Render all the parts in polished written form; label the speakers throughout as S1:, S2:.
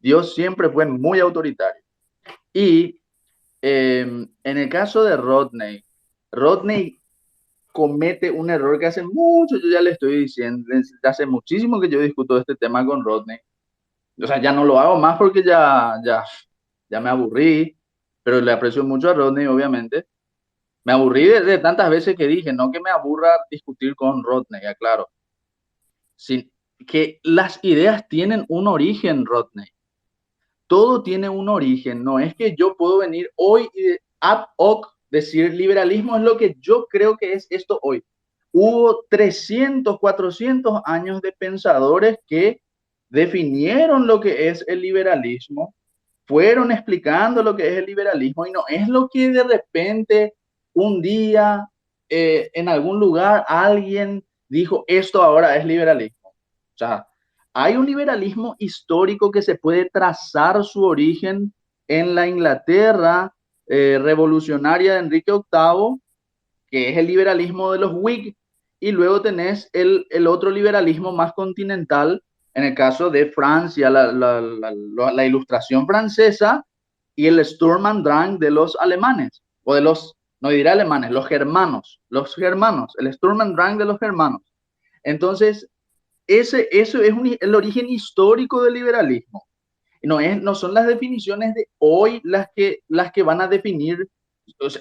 S1: Dios siempre fue muy autoritario. Y en el caso de Rodney, Rodney comete un error que hace mucho, yo ya le estoy diciendo, desde hace muchísimo que yo discuto este tema con Rodney. O sea, ya no lo hago más porque ya me aburrí, pero le aprecio mucho a Rodney, obviamente. Me aburrí de tantas veces que dije, no que me aburra discutir con Rodney, aclaro, sin, que las ideas tienen un origen, Rodney. Todo tiene un origen, no es que yo puedo venir hoy y ad hoc decir liberalismo es lo que yo creo que es esto hoy. Hubo 300, 400 años de pensadores que definieron lo que es el liberalismo, fueron explicando lo que es el liberalismo y no es lo que de repente un día en algún lugar alguien dijo esto ahora es liberalismo. O sea, hay un liberalismo histórico que se puede trazar su origen en la Inglaterra revolucionaria de Enrique VIII, que es el liberalismo de los Whig, y luego tenés el otro liberalismo más continental, en el caso de Francia, la ilustración francesa y el Sturm und Drang de los alemanes, o de los, no diré alemanes, los germanos, el Sturm und Drang de los germanos. Entonces, eso es el origen histórico del liberalismo. No son las definiciones de hoy las que van a definir.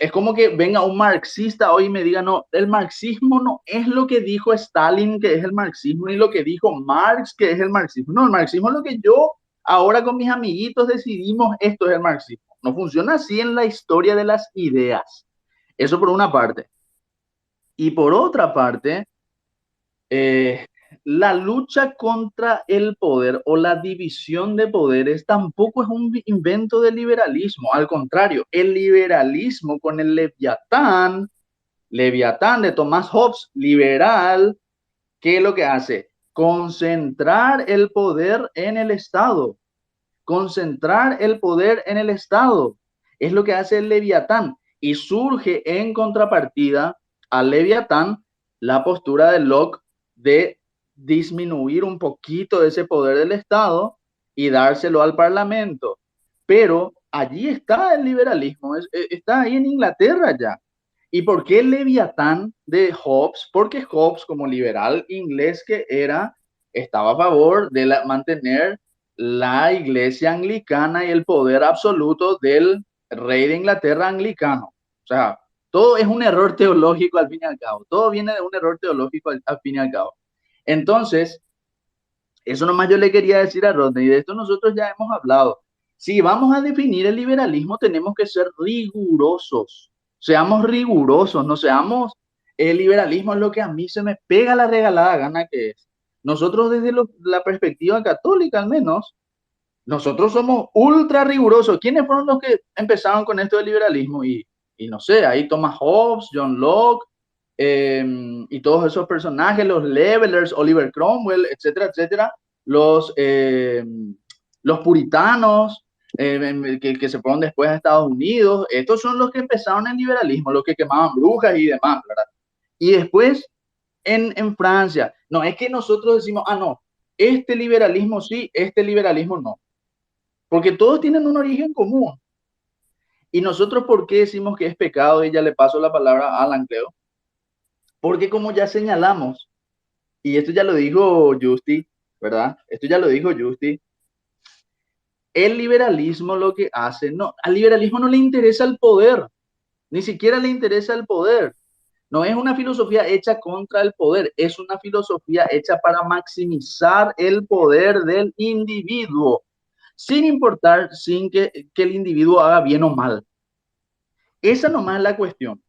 S1: Es como que venga un marxista hoy y me diga, no, el marxismo no es lo que dijo Stalin, que es el marxismo, ni lo que dijo Marx, que es el marxismo. No, el marxismo es lo que yo ahora con mis amiguitos decidimos, esto es el marxismo. No funciona así en la historia de las ideas. Eso por una parte. Y por otra parte, eh, la lucha contra el poder o la división de poderes tampoco es un invento del liberalismo. Al contrario, el liberalismo con el Leviatán de Thomas Hobbes, liberal, ¿qué es lo que hace? Concentrar el poder en el Estado. Concentrar el poder en el Estado. Es lo que hace el Leviatán. Y surge en contrapartida al Leviatán la postura de Locke de disminuir un poquito ese poder del Estado y dárselo al Parlamento. Pero allí está el liberalismo, está ahí en Inglaterra ya. ¿Y por qué el Leviatán de Hobbes? Porque Hobbes, como liberal inglés que era, estaba a favor de mantener la iglesia anglicana y el poder absoluto del rey de Inglaterra anglicano. O sea, todo es un error teológico al fin y al cabo. Todo viene de un error teológico al fin y al cabo. Entonces, eso nomás yo le quería decir a Rodney, y de esto nosotros ya hemos hablado. Si vamos a definir el liberalismo, tenemos que ser rigurosos. Seamos rigurosos, no seamos el liberalismo es lo que a mí se me pega la regalada gana que es. Nosotros desde la perspectiva católica al menos, nosotros somos ultra rigurosos. ¿Quiénes fueron los que empezaron con esto del liberalismo? Y no sé, ahí Thomas Hobbes, John Locke, y todos esos personajes, los Levelers, Oliver Cromwell, etcétera, etcétera, los puritanos que se fueron después a Estados Unidos, estos son los que empezaron el liberalismo, los que quemaban brujas y demás, ¿verdad? Y después en Francia, no es que nosotros decimos, ah, no, este liberalismo sí, este liberalismo no, porque todos tienen un origen común. ¿Y nosotros por qué decimos que es pecado? Y ya le paso la palabra a Alan, creo. Porque como ya señalamos, y esto ya lo dijo Justi, ¿verdad? Esto ya lo dijo Justi, el liberalismo lo que hace, no, al liberalismo no le interesa el poder, ni siquiera le interesa el poder. No es una filosofía hecha contra el poder, es una filosofía hecha para maximizar el poder del individuo, sin importar sin que el individuo haga bien o mal. Esa nomás es la cuestión.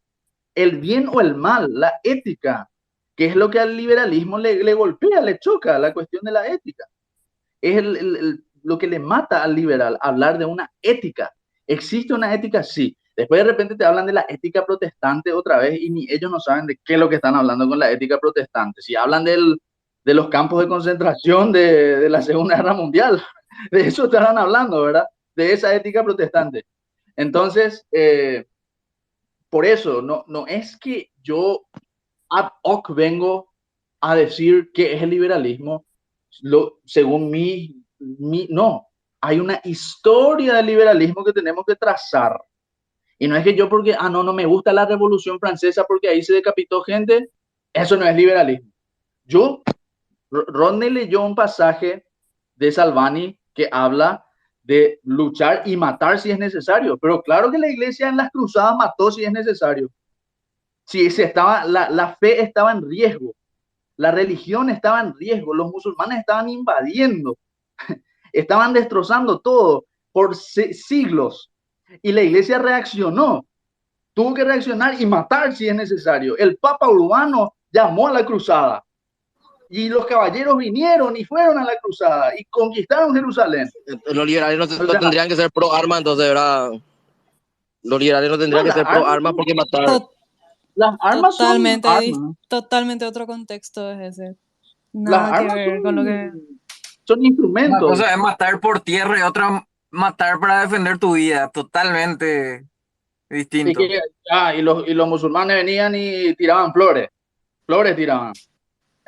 S1: El bien o el mal, la ética, que es lo que al liberalismo le golpea, le choca, la cuestión de la ética. Es lo que le mata al liberal, hablar de una ética. ¿Existe una ética? Sí. Después de repente te hablan de la ética protestante otra vez y ni ellos no saben de qué es lo que están hablando con la ética protestante. Si hablan de los campos de concentración de la Segunda Guerra Mundial, de eso estarán hablando, ¿verdad? De esa ética protestante. Entonces, por eso, no es que yo ad hoc vengo a decir que es el liberalismo, según no. Hay una historia del liberalismo que tenemos que trazar. Y no es que yo porque, no, no me gusta la Revolución Francesa porque ahí se decapitó gente, eso no es liberalismo. Yo, Rodney leyó un pasaje de Salvani que habla de luchar y matar si es necesario, pero claro que la iglesia en las cruzadas mató si es necesario. Si se estaba, la fe estaba en riesgo, la religión estaba en riesgo, los musulmanes estaban invadiendo, estaban destrozando todo por siglos y la iglesia reaccionó, tuvo que reaccionar y matar si es necesario. El Papa Urbano llamó a la cruzada y los caballeros vinieron y fueron a la cruzada y conquistaron Jerusalén.
S2: Los liberales
S1: O
S2: no
S1: sea,
S2: tendrían que ser pro arma, entonces, ¿verdad? Los liberales no
S1: no,
S2: tendrían que ser pro arma porque matar.
S3: To-
S1: las armas son armas,
S3: Totalmente otro contexto es ese.
S1: las
S3: Nada que
S1: armas
S3: ver con lo que...
S1: son
S4: Una
S1: instrumentos.
S4: cosa es matar por tierra y otra matar para defender tu vida. Totalmente
S1: Y,
S4: distinto.
S1: que, y los musulmanes venían y tiraban flores, flores tiraban.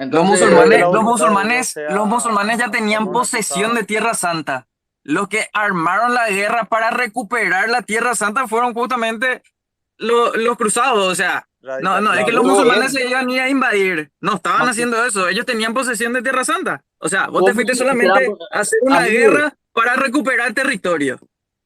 S4: Los
S1: Entonces,
S5: Pero que
S4: musulmanes,
S5: la
S4: los
S5: voluntad de Dios
S4: musulmanes, los
S5: sea
S4: musulmanes ya tenían
S5: como una
S4: posesión
S5: cruzada.
S4: de Tierra Santa. Los que armaron la guerra para recuperar la Tierra Santa fueron justamente los cruzados. O sea, no, es que los
S5: Radicalmente.
S3: Todo
S4: musulmanes
S3: bien.
S4: se iban a ir a invadir. No estaban
S1: no,
S4: haciendo eso. Ellos tenían posesión de Tierra Santa. O sea, vos te
S1: ¿cómo
S4: fuiste
S1: se, espera,
S4: solamente a hacer una
S1: amigo,
S4: guerra para recuperar territorio.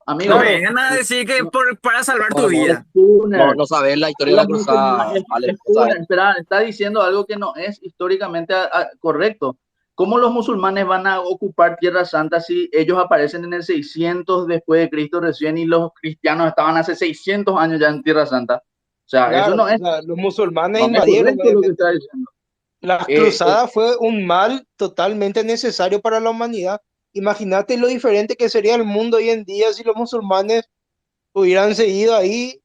S4: No
S1: amigo,
S3: Claro.
S4: vengan a decir que
S1: no,
S4: para salvar tu
S2: No,
S4: vida.
S1: Spooner,
S2: no sabes la historia de la
S1: los
S2: cruzada,
S1: musulmanes,
S2: Ale, no sabes.
S1: Spooner, espera, está diciendo algo que no es históricamente correcto. ¿Cómo los musulmanes van a ocupar Tierra Santa si ellos aparecen en el 600 después de Cristo recién y los cristianos estaban hace 600 años ya en Tierra Santa? O sea, eso
S3: Claro,
S1: no
S3: o
S1: es,
S3: sea, los musulmanes
S1: no es
S3: invadieron,
S1: correcto lo que
S3: obviamente.
S1: está diciendo.
S3: Las
S1: Eh, eh,
S3: cruzadas fue un mal totalmente necesario para la humanidad. Imagínate lo diferente que sería el mundo hoy en día si los musulmanes hubieran seguido ahí.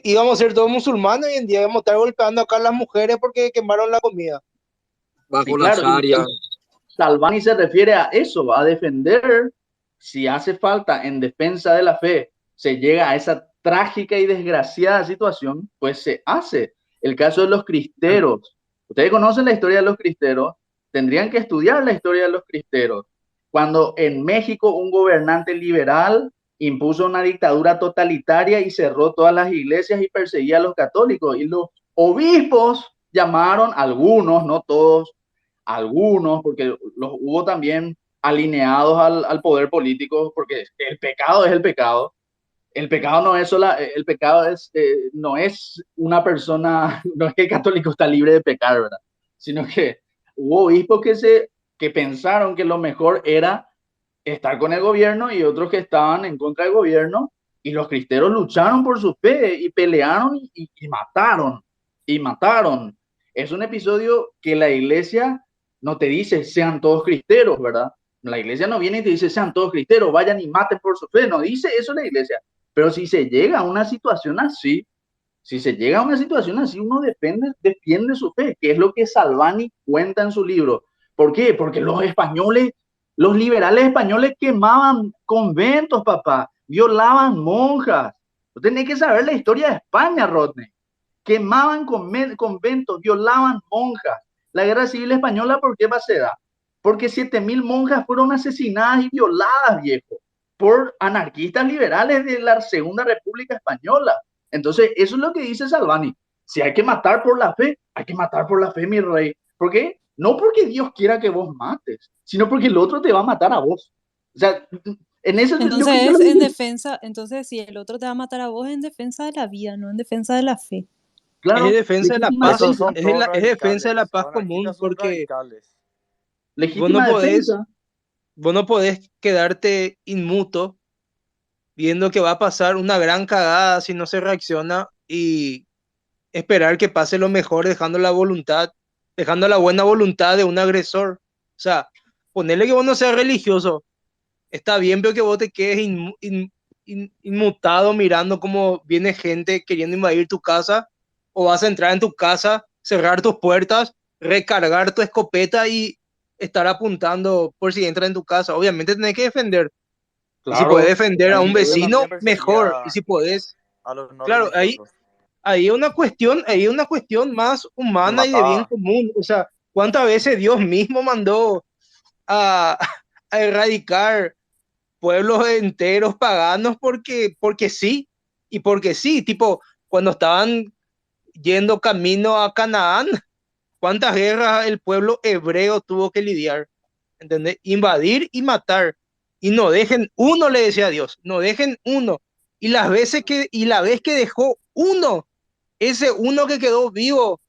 S3: Íbamos a ser todos musulmanes hoy en día, íbamos a estar golpeando acá a las mujeres porque quemaron la comida.
S1: y
S2: Bajo la
S1: claro,
S2: Sharia.
S1: Salvani se refiere a eso, a defender, si hace falta en defensa de la fe, se llega a esa trágica y desgraciada situación, pues se hace. El caso de los cristeros. Ustedes conocen la historia de los cristeros, tendrían que estudiar la historia de los cristeros. Cuando en México un gobernante liberal impuso una dictadura totalitaria y cerró todas las iglesias y perseguía a los católicos, y los obispos llamaron, algunos, no todos, algunos, porque los hubo también alineados al poder político, porque el pecado es el pecado. El pecado no es sola, el pecado es, no es una persona, no es que el católico está libre de pecar, ¿verdad? Sino que hubo obispos que pensaron que lo mejor era estar con el gobierno y otros que estaban en contra del gobierno, y los cristeros lucharon por su fe y pelearon y mataron, y mataron. Es un episodio que la iglesia no te dice sean todos cristeros, ¿verdad? La iglesia no viene y te dice sean todos cristeros, vayan y maten por su fe, no dice eso la iglesia. Pero si se llega a una situación así, si se llega a una situación así, uno defiende su fe, que es lo que Salvani cuenta en su libro. ¿Por qué? Porque los españoles, los liberales españoles quemaban conventos, papá, violaban monjas. Usted tiene que saber la historia de España, Rodney. Quemaban conventos, violaban monjas. La guerra civil española, ¿por qué se da? Porque 7.000 monjas fueron asesinadas y violadas, viejo, por anarquistas liberales de la Segunda República Española. Entonces, eso es lo que dice Salvani. Si hay que matar por la fe, hay que matar por la fe, mi rey. ¿Por qué? No porque Dios quiera que vos mates, sino porque el otro te va a matar a vos. O sea, en eso
S3: Entonces es en defensa, entonces si el otro te va a matar a vos, es en defensa de la vida, no en defensa de la fe. Es de
S1: claro,
S3: defensa de la
S1: legítima
S3: paz,
S5: Esos
S1: defensa,
S5: son todos
S3: es defensa de la
S5: radicales.
S3: paz
S5: Los
S3: común,
S5: anarquistas son
S3: porque
S5: radicales.
S3: vos no
S1: legítima
S3: podés,
S1: defensa.
S3: vos no podés quedarte inmuto viendo que va a pasar una gran cagada si no se reacciona y esperar que pase lo mejor dejando la buena voluntad de un agresor. O sea, ponerle que vos no seas religioso, está bien, pero que vos te quedes inmutado mirando cómo viene gente queriendo invadir tu casa, o vas a entrar en tu casa, cerrar tus puertas, recargar tu escopeta y estar apuntando por si entra en tu casa. Obviamente tenés que defender. Y si podés
S1: Claro,
S3: defender a un
S5: Jesús
S3: vecino,
S5: también perseguía
S3: mejor. Y si podés,
S5: a los no
S3: claro,
S5: religiosos.
S3: ahí es una cuestión más
S5: Y
S3: humana y de bien
S5: mataba.
S3: común. O sea, ¿cuántas veces Dios mismo mandó a, a erradicar pueblos enteros paganos porque sí, y porque sí, tipo, cuando estaban yendo camino a Canaán, ¿cuántas guerras el pueblo hebreo tuvo que lidiar? ¿Entendés? Invadir y matar. Y no dejen uno, le decía Dios, no dejen uno. Y la vez que dejó uno, ese uno que quedó vivo,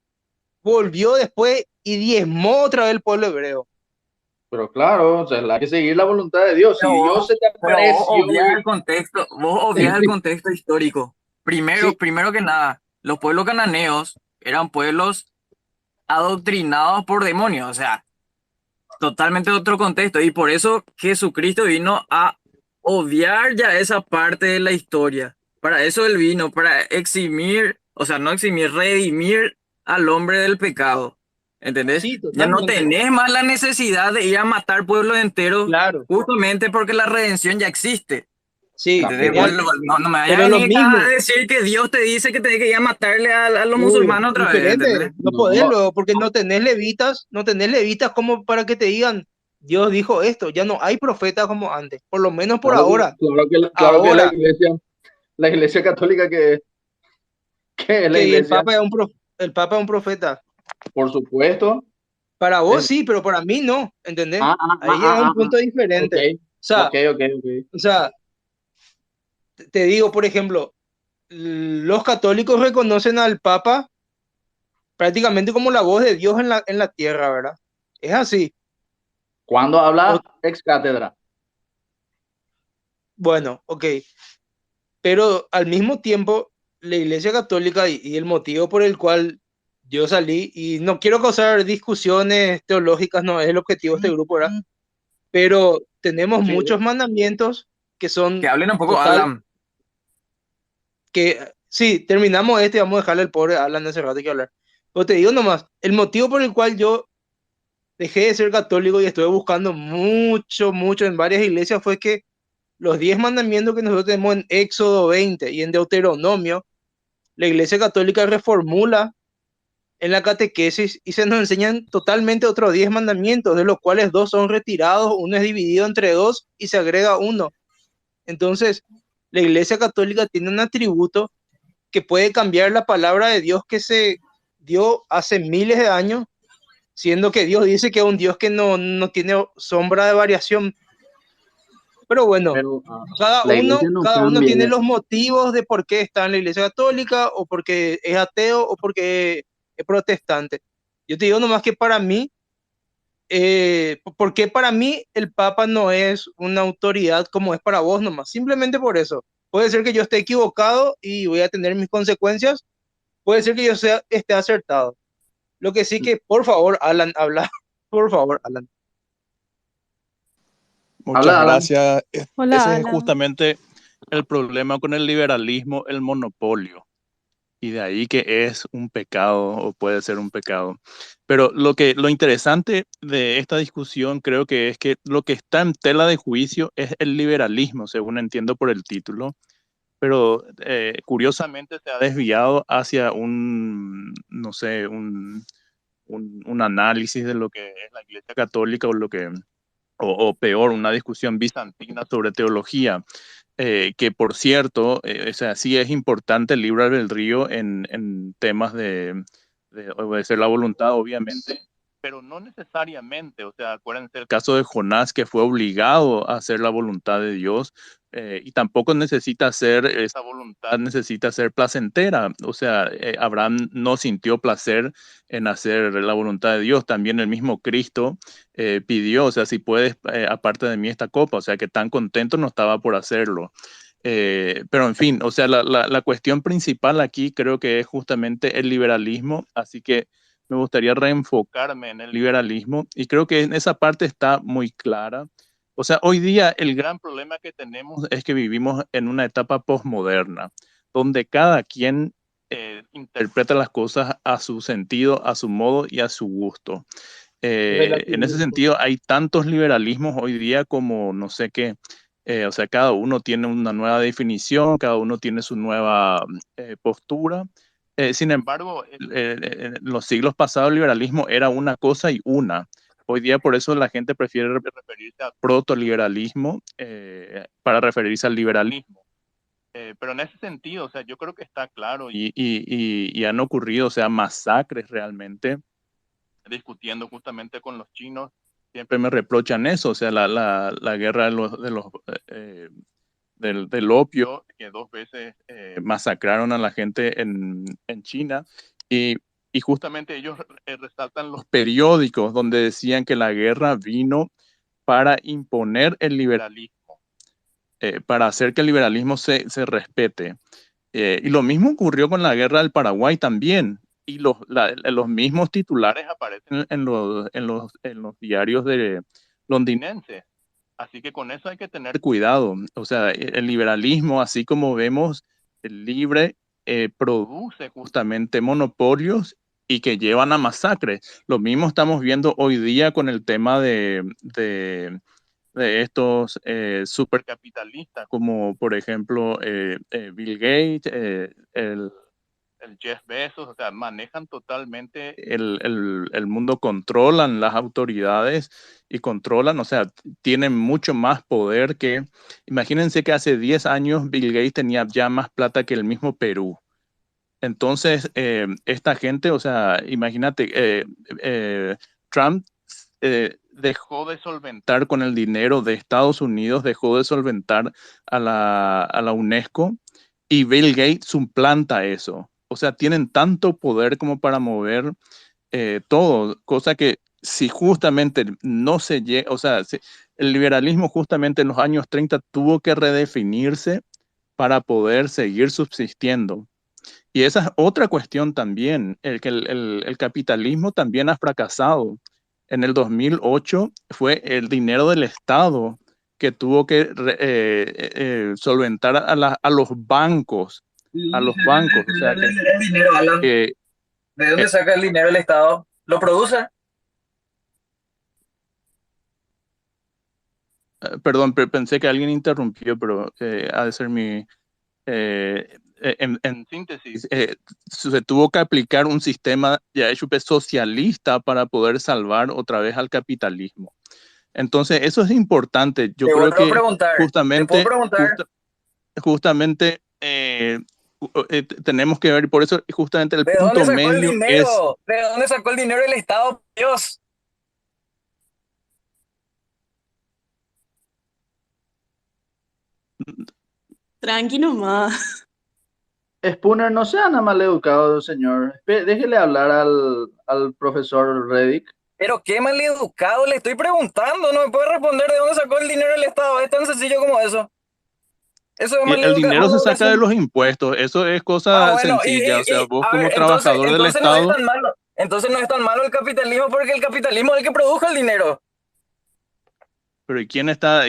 S3: volvió después y diezmó otra vez el pueblo hebreo.
S1: Pero claro, o sea, hay que seguir la voluntad de Dios. Si Dios se te
S4: Pero vos
S1: apareció,
S4: obvias el contexto histórico.
S3: Sí,
S4: Primero que nada, los pueblos cananeos eran pueblos adoctrinados por demonios, o sea, totalmente otro contexto. Y por eso Jesucristo vino a obviar ya esa parte de la historia. Para eso él vino, para eximir, o sea, no eximir, redimir al hombre del pecado. ¿Entendés?
S3: sí,
S4: Ya no
S3: totalmente.
S4: tenés más la necesidad de ir a matar pueblos enteros
S3: Claro,
S4: justamente porque la redención ya existe.
S3: sí.
S4: ¿Entendés?
S1: también.
S4: Pues,
S3: Mira,
S4: no me vayas a
S3: pero lo
S4: venir acá a
S3: mismo,
S4: decir que Dios te dice que tenés que ir a matarle a los
S3: obvio,
S4: musulmanes otra vez, ¿entendés?
S3: diferente, no podés
S1: No,
S3: luego, porque no tenés levitas como para que te digan, Dios dijo esto, ya no hay profetas como antes, por lo menos por
S1: claro que,
S3: ahora.
S1: claro que
S3: Ahora,
S1: la iglesia católica que es la
S3: que
S1: iglesia,
S3: el Papa es un profeta.
S1: por supuesto.
S3: Para vos
S1: Es,
S3: sí, pero para mí no, ¿entendés? Ahí es un
S1: ah.
S3: punto
S1: Ok,
S3: diferente.
S1: ok, ok, ok.
S3: O sea, te digo, por ejemplo, los católicos reconocen al Papa prácticamente como la voz de Dios en la tierra, ¿verdad? Es así.
S1: Cuando
S3: O-
S1: habla ex cátedra,
S3: bueno, ok. Pero al mismo tiempo, la Iglesia Católica y el motivo por el cual yo salí, y no quiero causar discusiones teológicas, no es el objetivo de este grupo, ¿verdad? Pero tenemos
S1: sí,
S3: muchos mandamientos que
S4: Que
S3: son
S4: hablen un poco,
S3: total,
S4: Alan.
S3: que sí, terminamos este y vamos a dejarle al pobre Alan ese rato que hablar. Pero te digo nomás, el motivo por el cual yo dejé de ser católico y estuve buscando mucho en varias iglesias fue que los 10 mandamientos que nosotros tenemos en Éxodo 20 y en Deuteronomio, la Iglesia Católica reformula en la catequesis y se nos enseñan totalmente otros 10 mandamientos, de los cuales dos son retirados, uno es dividido entre dos y se agrega uno. Entonces, la Iglesia Católica tiene un atributo que puede cambiar la palabra de Dios que se dio hace miles de años, siendo que Dios dice que es un Dios que no tiene sombra de variación. Pero bueno,
S1: pero la iglesia no
S3: cada uno
S1: cambia.
S3: tiene los motivos de por qué está en la Iglesia Católica o porque es ateo o porque es protestante. Yo te digo nomás que para mí, porque para mí el Papa no es una autoridad como es para vos nomás, simplemente por eso. Puede ser que yo esté equivocado y voy a tener mis consecuencias, puede ser que esté acertado. Lo que sí que, por favor, Alan, habla, por favor, Alan.
S5: Muchas
S1: Habla, Alan.
S5: gracias.
S6: Hola,
S5: Ese es
S6: Alan.
S5: justamente el problema con el liberalismo, el monopolio. Y de ahí que es un pecado o puede ser un pecado. Pero lo interesante de esta discusión creo que es que lo que está en tela de juicio es el liberalismo, según entiendo por el título. Pero curiosamente se ha desviado hacia no sé, un análisis de lo que es la Iglesia Católica o peor, una discusión bizantina sobre teología, que por cierto, o sea, sí es importante el libre albedrío en temas de obedecer la voluntad, obviamente, pero no necesariamente, o sea, acuérdense el caso de Jonás, que fue obligado a hacer la voluntad de Dios, y tampoco necesita ser, esa voluntad necesita ser placentera, o sea, Abraham no sintió placer en hacer la voluntad de Dios, también el mismo Cristo pidió, o sea, si puedes, aparte de mí esta copa, o sea, que tan contento no estaba por hacerlo. Pero en fin, o sea, la cuestión principal aquí creo que es justamente el liberalismo, así que me gustaría reenfocarme en el liberalismo y creo que en esa parte está muy clara. O sea, hoy día el gran problema que tenemos es que vivimos en una etapa posmoderna, donde cada quien interpreta las cosas a su sentido, a su modo y a su gusto. En ese
S3: Relativismo.
S5: sentido, hay tantos liberalismos hoy día como no sé qué. O sea, cada uno tiene una nueva definición, cada uno tiene su nueva postura. Sin embargo, en los siglos pasados el liberalismo era una cosa y una. hoy día por eso la gente prefiere referirse a protoliberalismo para referirse al liberalismo. Pero en ese sentido, o sea, yo creo que está claro y han ocurrido, o sea, masacres realmente, discutiendo justamente con los chinos, siempre me reprochan eso, o sea, la guerra del opio, que 2 veces masacraron a la gente en China, y, y justamente ellos resaltan los periódicos donde decían que la guerra vino para imponer el liberalismo, para hacer que el liberalismo se respete. Y lo mismo ocurrió con la guerra del Paraguay también. Y los mismos titulares aparecen en los diarios londinenses. Así que con eso hay que tener cuidado. O sea, el liberalismo, así como vemos, el libre produce justamente monopolios y que llevan a masacres. Lo mismo estamos viendo hoy día con el tema de estos supercapitalistas, como por ejemplo Bill Gates, el Jeff Bezos, o sea, manejan totalmente el mundo, controlan las autoridades y controlan, o sea, tienen mucho más poder que, imagínense que hace 10 años Bill Gates tenía ya más plata que el mismo Perú. Entonces, esta gente, o sea, imagínate, Trump dejó de solventar con el dinero de Estados Unidos, dejó de solventar a la UNESCO y Bill Gates suplanta eso. O sea, tienen tanto poder como para mover todo, cosa que si justamente no se llega, o sea, el liberalismo justamente en los años 30 tuvo que redefinirse para poder seguir subsistiendo. Y esa es otra cuestión también, que el capitalismo también ha fracasado. En el 2008 fue el dinero del Estado que tuvo que solventar a los bancos, a los bancos. O sea,
S4: ¿De dónde sale el dinero, Alan?
S5: que,
S4: ¿De dónde
S5: eh,
S4: saca el dinero el Estado? ¿Lo produce?
S5: perdón, pensé que alguien interrumpió, pero ha de ser mi... en síntesis, se tuvo que aplicar un sistema ya hecho socialista para poder salvar otra vez al capitalismo. Entonces, eso es importante. Yo
S4: Te
S5: creo
S4: vuelvo a
S5: que
S4: preguntar. ¿Te puedo
S5: justamente,
S4: preguntar?
S5: justamente tenemos que ver, por eso justamente el
S4: ¿De dónde
S5: punto
S4: sacó el
S5: medio es,
S4: dinero? ¿De dónde sacó el dinero el Estado? Dios.
S6: Tranqui nomás.
S1: Spooner, no sea nada mal educado, señor. Déjele hablar al profesor Reddick.
S4: Pero qué mal educado le estoy preguntando. No me puede responder de dónde sacó el dinero el Estado. Es tan sencillo como eso. Eso es
S5: y el dinero
S4: mala
S5: se saca de
S4: educación.
S5: los impuestos, eso es
S4: Ah,
S5: cosa
S4: bueno,
S5: sencilla. O sea, vos
S4: a ver,
S5: como trabajador del
S4: entonces no es
S5: Estado,
S4: tan malo. Entonces no es tan malo el capitalismo porque el capitalismo es el que produjo el dinero.
S5: pero ¿y quién está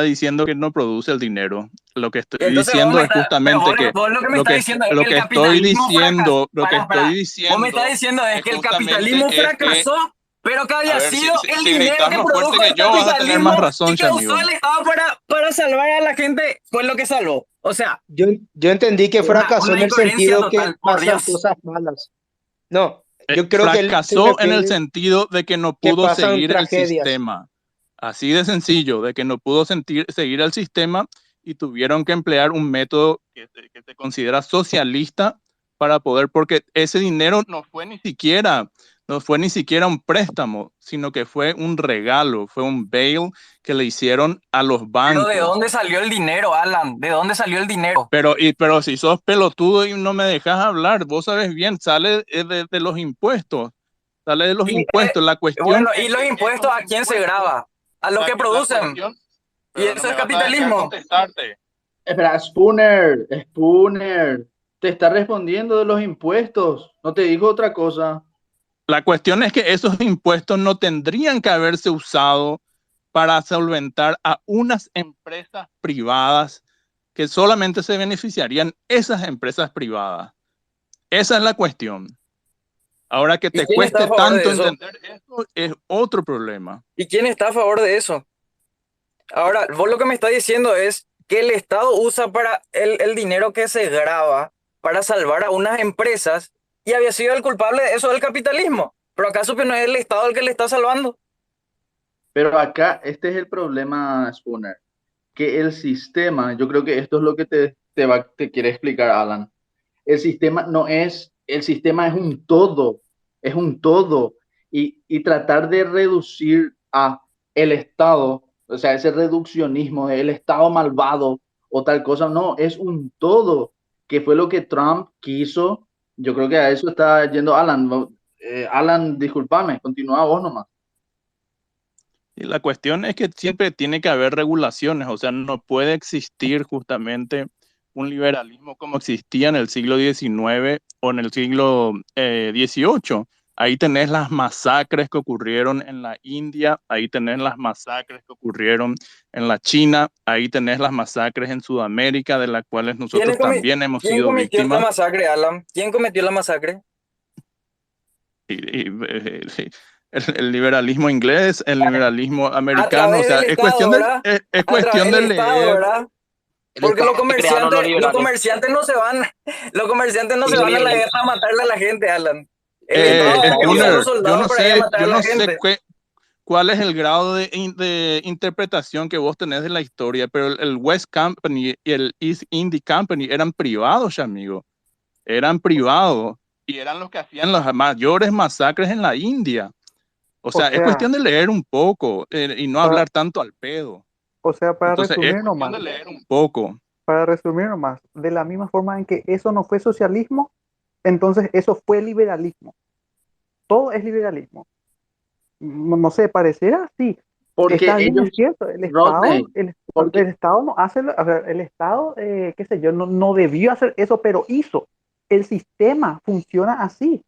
S5: diciendo que no produce el dinero? Lo que estoy
S4: Entonces vos
S5: diciendo
S4: me
S5: es
S4: estás, pero
S5: justamente que
S4: vos lo que me
S5: lo
S4: estás
S5: que
S4: diciendo es
S5: lo
S4: que el
S5: que estoy
S4: capitalismo fracasó.
S5: diciendo, lo que estoy
S4: Vos me estás
S5: diciendo
S4: diciendo es
S5: es
S4: que el
S5: justamente
S4: capitalismo
S5: es que,
S4: fracasó, pero que
S5: a
S4: había
S5: ver,
S4: sido el
S5: si
S4: dinero
S5: gritas
S4: que
S5: más fuerte
S4: produjo
S5: que
S4: el
S5: yo, vas a tener más
S4: capitalismo
S5: razón,
S4: y que usó
S5: amigo.
S4: el Estado para salvar a la gente, fue lo que salvó. O sea,
S3: Yo entendí que fracasó
S4: una
S3: en el
S4: incoherencia
S3: sentido que
S4: total, por
S3: pasan
S4: Dios.
S3: cosas malas. No, yo creo que él se
S5: Fracasó en el
S3: refiere
S5: sentido de que no
S3: que
S5: pudo
S3: pasan
S5: seguir el
S3: tragedias.
S5: sistema. Así de sencillo, de que no pudo seguir el sistema y tuvieron que emplear un método que se considera socialista para poder, porque ese dinero no fue ni siquiera un préstamo, sino que fue un regalo, fue un bail que le hicieron a los
S4: Pero ¿de
S5: bancos.
S4: dónde salió el dinero, Alan? ¿De dónde salió el dinero?
S5: Pero si sos pelotudo y no me dejas hablar, vos sabes bien, sale de los impuestos. Sale de los
S4: Y,
S5: impuestos. La cuestión
S4: bueno, ¿y
S5: es
S4: los
S5: que
S4: impuestos
S5: esos
S4: a quién se
S5: impuestos,
S4: graba? A los
S5: la,
S4: que
S5: la
S4: producen.
S5: cuestión,
S4: Y
S5: pero no
S4: eso
S5: me
S4: es
S5: vas a dejar
S4: capitalismo.
S5: contestarte.
S1: Espera, Spooner, te está respondiendo de los impuestos. No te dijo otra cosa.
S5: La cuestión es que esos impuestos no tendrían que haberse usado para solventar a unas empresas privadas que solamente se beneficiarían esas empresas privadas. Esa es la cuestión. Ahora que
S4: ¿Y
S5: te
S4: quién está a
S5: cueste
S4: favor de
S5: tanto
S4: eso?
S5: entender eso es otro problema.
S4: ¿Y quién está a favor de eso? Ahora, vos lo que me estás diciendo es que el Estado usa para el dinero que se graba para salvar a unas empresas y había sido el culpable de eso del capitalismo. ¿Pero acaso que no es el Estado el que le está salvando?
S1: Pero acá, este es el problema, Spooner, que el sistema, yo creo que esto es lo que te quiere explicar Alan. El sistema no es, el sistema es un todo. Y tratar de reducir a el Estado, o sea, ese reduccionismo del Estado malvado o tal cosa, no, es un todo, que fue lo que Trump quiso. Yo creo que a eso está yendo Alan. Alan, discúlpame, continúa vos nomás.
S5: Y la cuestión es que siempre tiene que haber regulaciones, o sea, no puede existir justamente un liberalismo como existía en el siglo XIX o en el siglo XVIII. Ahí tenés las masacres que ocurrieron en la India, ahí tenés las masacres que ocurrieron en la China, ahí tenés las masacres en Sudamérica, de las cuales nosotros también hemos
S4: ¿Quién
S5: sido
S4: cometió la
S5: víctimas.
S4: masacre, Alan? ¿Quién cometió la masacre?
S5: El liberalismo inglés, el liberalismo
S4: A
S5: americano, o
S4: través
S5: sea,
S4: del Estado, ¿verdad?
S5: es
S4: A través
S5: cuestión de
S4: del Estado,
S5: leer.
S4: ¿verdad?
S2: El
S4: Porque
S2: Estado que crearon los
S4: los
S2: liberales.
S4: comerciantes no se van, los comerciantes no
S2: Sí,
S4: se van a la
S2: el-
S4: guerra a matarle a la gente, Alan. El Estado está enviando
S5: Spooner,
S4: soldados para ir a matar
S5: yo
S4: a la
S5: no sé
S4: gente.
S5: cuál es el grado de interpretación que vos tenés de la historia, pero el West Company y el East India Company eran privados, ya, amigo, eran privados y eran los que hacían las mayores masacres en la India. O
S7: O
S5: sea, es
S7: sea,
S5: cuestión de leer un poco y no
S7: para,
S5: hablar tanto al pedo.
S7: o sea,
S5: Entonces, es cuestión de leer un poco.
S7: para resumir nomás, de la misma forma en que eso no fue socialismo, entonces eso fue liberalismo. Todo es liberalismo. No, no sé, pareciera así.
S1: Porque
S7: Está bien,
S1: ellos,
S7: es cierto, el Estado,
S1: Rodney, porque,
S7: el Estado no hace, a ver, el Estado, qué sé yo, no debió hacer eso, pero hizo. El sistema funciona así.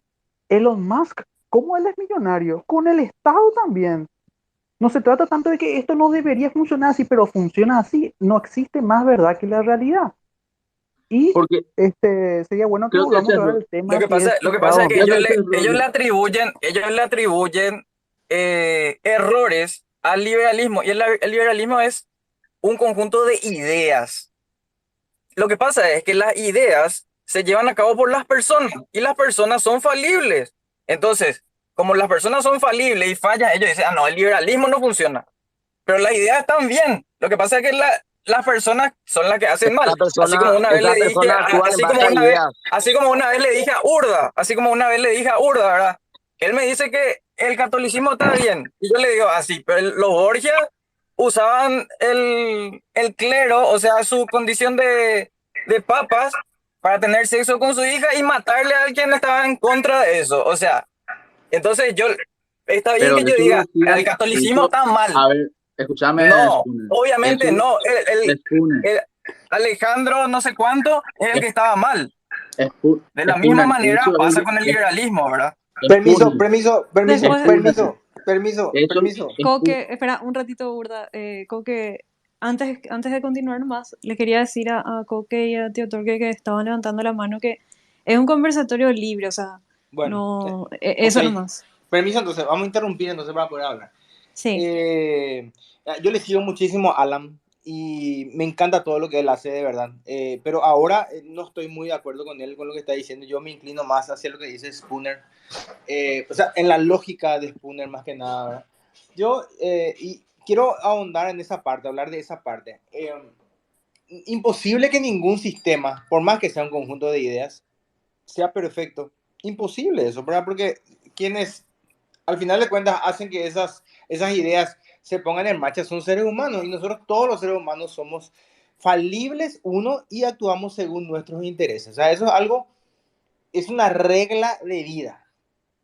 S7: Elon Musk, como él es millonario, con el Estado también. No se trata tanto de que esto no debería funcionar así, pero funciona así. No existe más verdad que la realidad. Y
S1: porque
S7: sería bueno que
S1: creo que ese
S7: volvamos a
S1: es,
S7: ver el tema si es
S4: Lo que pasa es
S7: Estado o
S4: que
S7: no.
S1: creo que ese es Rodney.
S4: ellos le atribuyen errores al liberalismo. Y el liberalismo es un conjunto de ideas. Lo que pasa es que las ideas se llevan a cabo por las personas y las personas son falibles. Entonces, como las personas son falibles y fallan, ellos dicen, ah, no, el liberalismo no funciona. Pero las ideas están bien. Lo que pasa es que las personas son las que hacen mal.
S2: esa persona actúa en base a ideas.
S4: Así como una vez le dije a Urda, así como una vez le dije a Urda, ¿verdad? Él me dice que el catolicismo está bien. Y yo le digo así, pero los Borgia usaban el clero, o sea, su condición de papas, para tener sexo con su hija y matarle a alguien que estaba en contra de eso. O sea, entonces está bien
S1: Pero
S4: que yo
S1: eso
S4: diga,
S1: decían,
S4: el catolicismo
S1: eso,
S4: está mal.
S1: a ver, escúchame,
S4: No,
S1: Spooner.
S4: obviamente
S1: Eso,
S4: no.
S1: Spooner,
S4: El Alejandro no sé cuánto es el que estaba mal. De la misma
S1: Spooner,
S4: manera
S1: eso
S4: pasa con el liberalismo, ¿verdad?
S8: Permiso,
S1: Spooner,
S8: permiso, permiso,
S6: Después,
S1: Spooner,
S8: permiso, permiso,
S1: eso,
S8: permiso.
S6: Coque, espera un ratito, Burda. Coque, antes de continuar más, le quería decir a Coque y a Tío Torque que estaban levantando la mano que es un conversatorio libre, o sea,
S8: Bueno,
S6: no,
S8: ok.
S6: eso nomás.
S8: Permiso, entonces, vamos a interrumpir entonces para poder hablar.
S6: Sí.
S8: Yo le sigo muchísimo a Alan y me encanta todo lo que él hace, de verdad. Pero ahora no estoy muy de acuerdo con él, con lo que está diciendo. Yo me inclino más hacia lo que dice Spooner. O sea, en la lógica de Spooner más que nada, ¿verdad? Y quiero ahondar en esa parte, hablar de esa parte. Imposible que ningún sistema, por más que sea un conjunto de ideas, sea perfecto. Imposible eso, ¿verdad? Porque quienes al final de cuentas hacen que esas ideas se pongan en marcha son seres humanos y nosotros todos los seres humanos somos falibles uno y actuamos según nuestros intereses. O sea, eso es algo, es una regla de vida.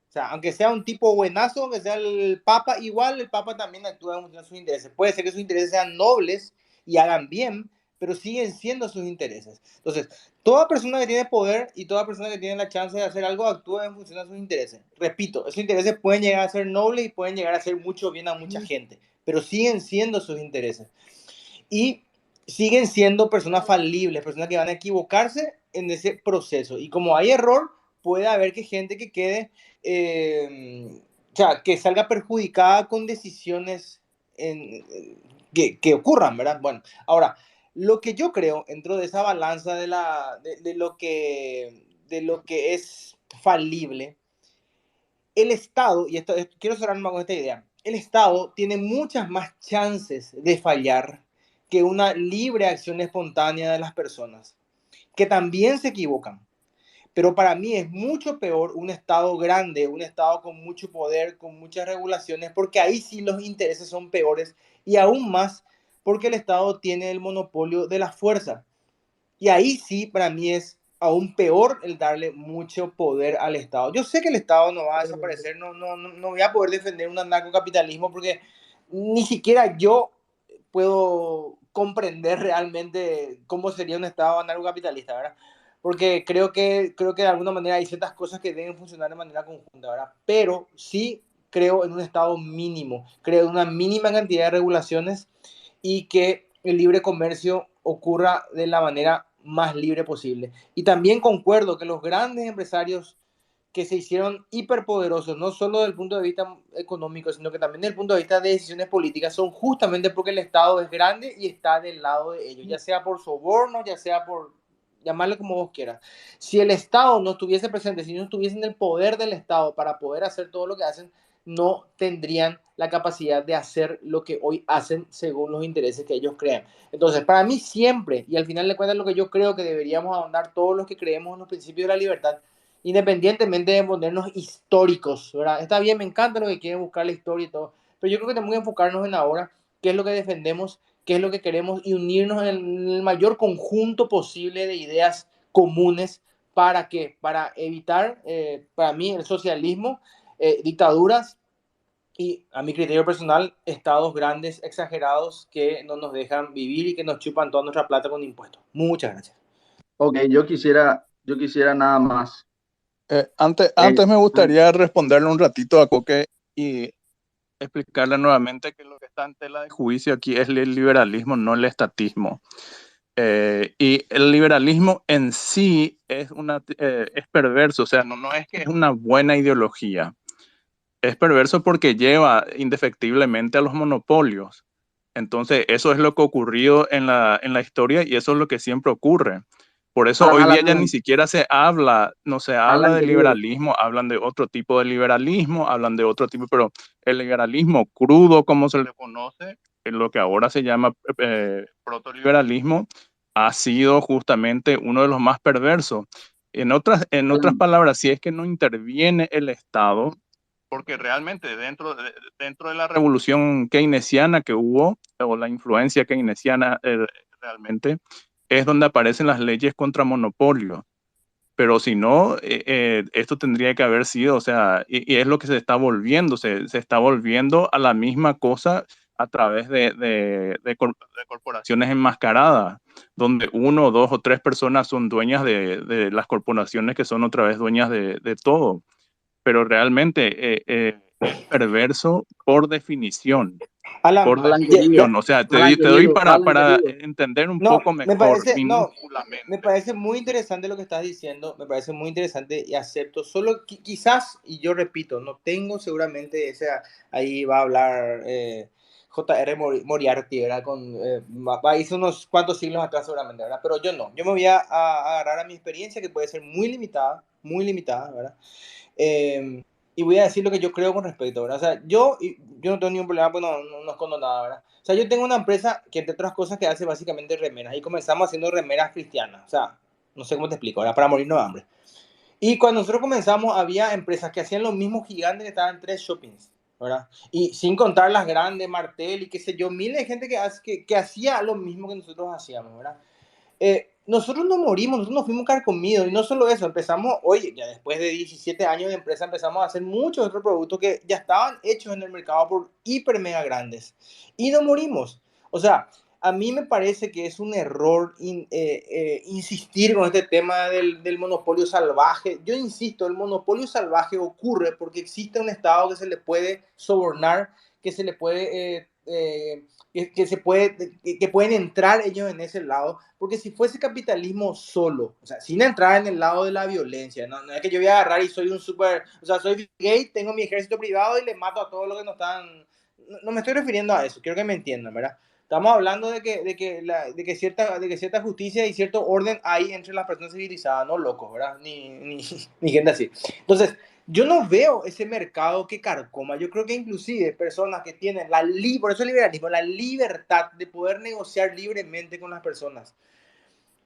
S8: O sea, aunque sea un tipo buenazo, aunque sea el Papa, igual el Papa también actúa en función de sus intereses. Puede ser que sus intereses sean nobles y hagan bien, pero siguen siendo sus intereses. Entonces, toda persona que tiene poder y toda persona que tiene la chance de hacer algo actúa en función de sus intereses. Repito, esos intereses pueden llegar a ser nobles y pueden llegar a hacer mucho bien a mucha gente, pero siguen siendo sus intereses. Y siguen siendo personas falibles, personas que van a equivocarse en ese proceso. Y como hay error, puede haber que gente que quede, o sea, que salga perjudicada con decisiones que ocurran, ¿verdad? Bueno, ahora, lo que yo creo dentro de esa balanza de lo que es falible, el Estado, y quiero cerrar con esta idea, el Estado tiene muchas más chances de fallar que una libre acción espontánea de las personas, que también se equivocan. Pero para mí es mucho peor un Estado grande, un Estado con mucho poder, con muchas regulaciones, porque ahí sí los intereses son peores y aún más porque el Estado tiene el monopolio de la fuerza. Y ahí sí, para mí es aún peor el darle mucho poder al Estado. Yo sé que el Estado no va a desaparecer, no voy a poder defender un anarcocapitalismo porque ni siquiera yo puedo comprender realmente cómo sería un Estado anarcocapitalista, ¿verdad? Porque creo que de alguna manera hay ciertas cosas que deben funcionar de manera conjunta, ¿verdad? Pero sí creo en un Estado mínimo, creo en una mínima cantidad de regulaciones y que el libre comercio ocurra de la manera más libre posible. Y también concuerdo que los grandes empresarios que se hicieron hiperpoderosos, no solo desde el punto de vista económico, sino que también desde el punto de vista de decisiones políticas, son justamente porque el Estado es grande y está del lado de ellos, ya sea por soborno, ya sea por llamarle como vos quieras. Si el Estado no estuviese presente, si no estuviese en el poder del Estado para poder hacer todo lo que hacen, no tendrían la capacidad de hacer lo que hoy hacen según los intereses que ellos crean. Entonces, para mí siempre, y al final de cuentas lo que yo creo que deberíamos ahondar todos los que creemos en los principios de la libertad, independientemente de ponernos históricos, ¿verdad? Está bien, me encanta lo que quieren buscar la historia y todo, pero yo creo que tenemos que enfocarnos en ahora, qué es lo que defendemos, qué es lo que queremos y unirnos en el mayor conjunto posible de ideas comunes. ¿Para qué? Para evitar, para mí, el socialismo, dictaduras y, a mi criterio personal, estados grandes, exagerados, que no nos dejan vivir y que nos chupan toda nuestra plata con impuestos. Muchas gracias.
S1: Ok, yo quisiera nada más.
S5: Antes me gustaría responderle un ratito a Coque y explicarle nuevamente que lo que está en tela de juicio aquí es el liberalismo, no el estatismo. Y el liberalismo en sí es perverso, o sea, no es que es una buena ideología, es perverso porque lleva indefectiblemente a los monopolios. Entonces, eso es lo que ha ocurrido en la historia y eso es lo que siempre ocurre. Por eso hoy día ya ni siquiera no se habla
S1: Alan,
S5: de
S1: querido,
S5: liberalismo, hablan de otro tipo de liberalismo, hablan de otro tipo, pero el liberalismo crudo, como se le conoce, en lo que ahora se llama protoliberalismo, ha sido justamente uno de los más perversos. En otras
S1: Alan,
S5: palabras, si es que no interviene el Estado, porque realmente dentro de la revolución keynesiana que hubo, o la influencia keynesiana realmente, es donde aparecen las leyes contra monopolio. Pero si no, esto tendría que haber sido, o sea, y es lo que se está volviendo, se está volviendo a la misma cosa a través de corporaciones enmascaradas, donde uno, dos o tres personas son dueñas de las corporaciones que son otra vez dueñas de todo, pero realmente es perverso por definición.
S8: Alan,
S5: Por
S1: Alan, querido,
S5: definición, o sea,
S1: Alan,
S5: te doy
S1: querido, Alan,
S5: para
S1: querido.
S5: entender un
S8: no,
S5: poco
S8: me
S5: mejor,
S8: parece, no, me
S5: minúsculamente.
S8: parece muy interesante lo que estás diciendo, me parece muy interesante y acepto, solo quizás, y yo repito, no tengo seguramente esa, ahí va a hablar J.R. Moriarty, ¿verdad? Hizo unos cuantos siglos atrás seguramente, ¿verdad? Pero yo no, yo me voy a agarrar a mi experiencia que puede ser muy limitada, ¿verdad? Eh, y voy a decir lo que yo creo con respecto, ¿verdad? O sea, yo no tengo ningún problema, pues no escondo nada, ¿verdad? O sea, yo tengo una empresa que, entre otras cosas, que hace básicamente remeras. Y comenzamos haciendo remeras cristianas. O sea, no sé cómo te explico, ¿verdad? Para morirnos de hambre. Y cuando nosotros comenzamos, había empresas que hacían los mismos gigantes que estaban en 3 shoppings, ¿verdad? Y sin contar las grandes, Martel y qué sé yo, miles de gente que hacía lo mismo que nosotros hacíamos, ¿verdad? Nosotros no morimos, nosotros nos fuimos carcomidos y no solo eso, empezamos, hoy, ya después de 17 años de empresa, empezamos a hacer muchos otros productos que ya estaban hechos en el mercado por hiper mega grandes y no morimos. O sea, a mí me parece que es un error insistir con este tema del monopolio salvaje. Yo insisto, el monopolio salvaje ocurre porque existe un Estado que se le puede sobornar, que se le puede que pueden entrar ellos en ese lado, porque si fuese capitalismo solo, o sea, sin entrar en el lado de la violencia, no es que yo voy a agarrar y soy un super, o sea, soy gay, tengo mi ejército privado y le mato a todos los que no están, no me estoy refiriendo a eso, quiero que me entiendan, ¿verdad? Estamos hablando de que cierta justicia y cierto orden hay entre las personas civilizadas, no locos, ¿verdad? Ni gente así. Entonces, yo no veo ese mercado que carcoma. Yo creo que inclusive personas que tienen por eso el liberalismo, la libertad de poder negociar libremente con las personas,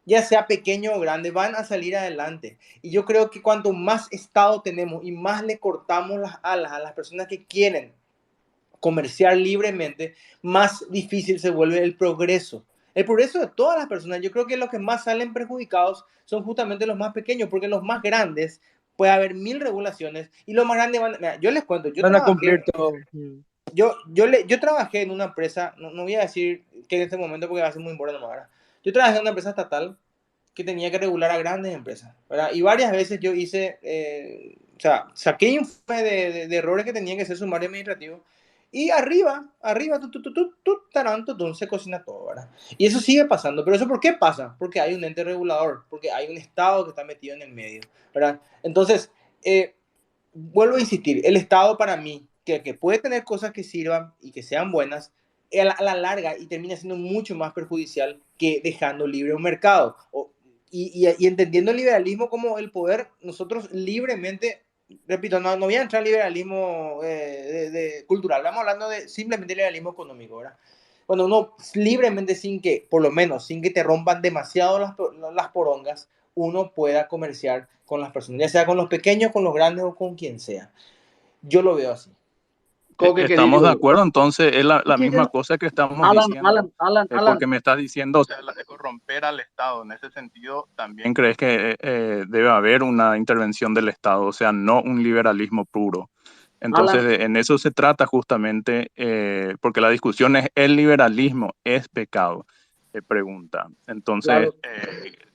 S8: ya sea pequeño o grande, van a salir adelante. Y yo creo que cuanto más Estado tenemos y más le cortamos las alas a las personas que quieren comerciar libremente, más difícil se vuelve el progreso. El progreso de todas las personas. Yo creo que los que más salen perjudicados son justamente los más pequeños, porque los más grandes puede haber 1000 regulaciones y los más grandes van... Mira, yo les cuento,
S3: Van a cumplir todo.
S8: yo trabajé en una empresa, no voy a decir que en este momento porque va a ser muy importante, ¿verdad? Yo trabajé en una empresa estatal que tenía que regular a grandes empresas, ¿verdad? Y varias veces yo hice, o sea, saqué informe de errores que tenían que ser sumario administrativo y arriba, taranto, se cocina todo, ¿verdad? Y eso sigue pasando, pero ¿eso por qué pasa? Porque hay un ente regulador, porque hay un Estado que está metido en el medio, ¿verdad? Entonces, vuelvo a insistir, el Estado para mí, que puede tener cosas que sirvan y que sean buenas, a la larga y termina siendo mucho más perjudicial que dejando libre un mercado. Y entendiendo el liberalismo como el poder, nosotros libremente, repito, no voy a entrar en liberalismo cultural, estamos hablando de simplemente liberalismo económico, ¿verdad? Cuando uno libremente, por lo menos, sin que te rompan demasiado las porongas, uno pueda comerciar con las personas, ya sea con los pequeños, con los grandes o con quien sea. Yo lo veo así.
S1: Coque,
S5: Estamos de
S1: querido.
S5: acuerdo, entonces es la
S1: Que
S5: misma
S1: yo-
S5: cosa que estamos
S1: Alan,
S5: diciendo,
S1: Alan.
S5: porque me estás diciendo, o sea, de corromper al Estado. En ese sentido, ¿también crees que debe haber una intervención del Estado? O sea, no un liberalismo puro. Entonces,
S1: Alan,
S5: en eso se trata justamente, porque la discusión es, ¿el liberalismo es pecado? Pregunta. Entonces,
S1: claro.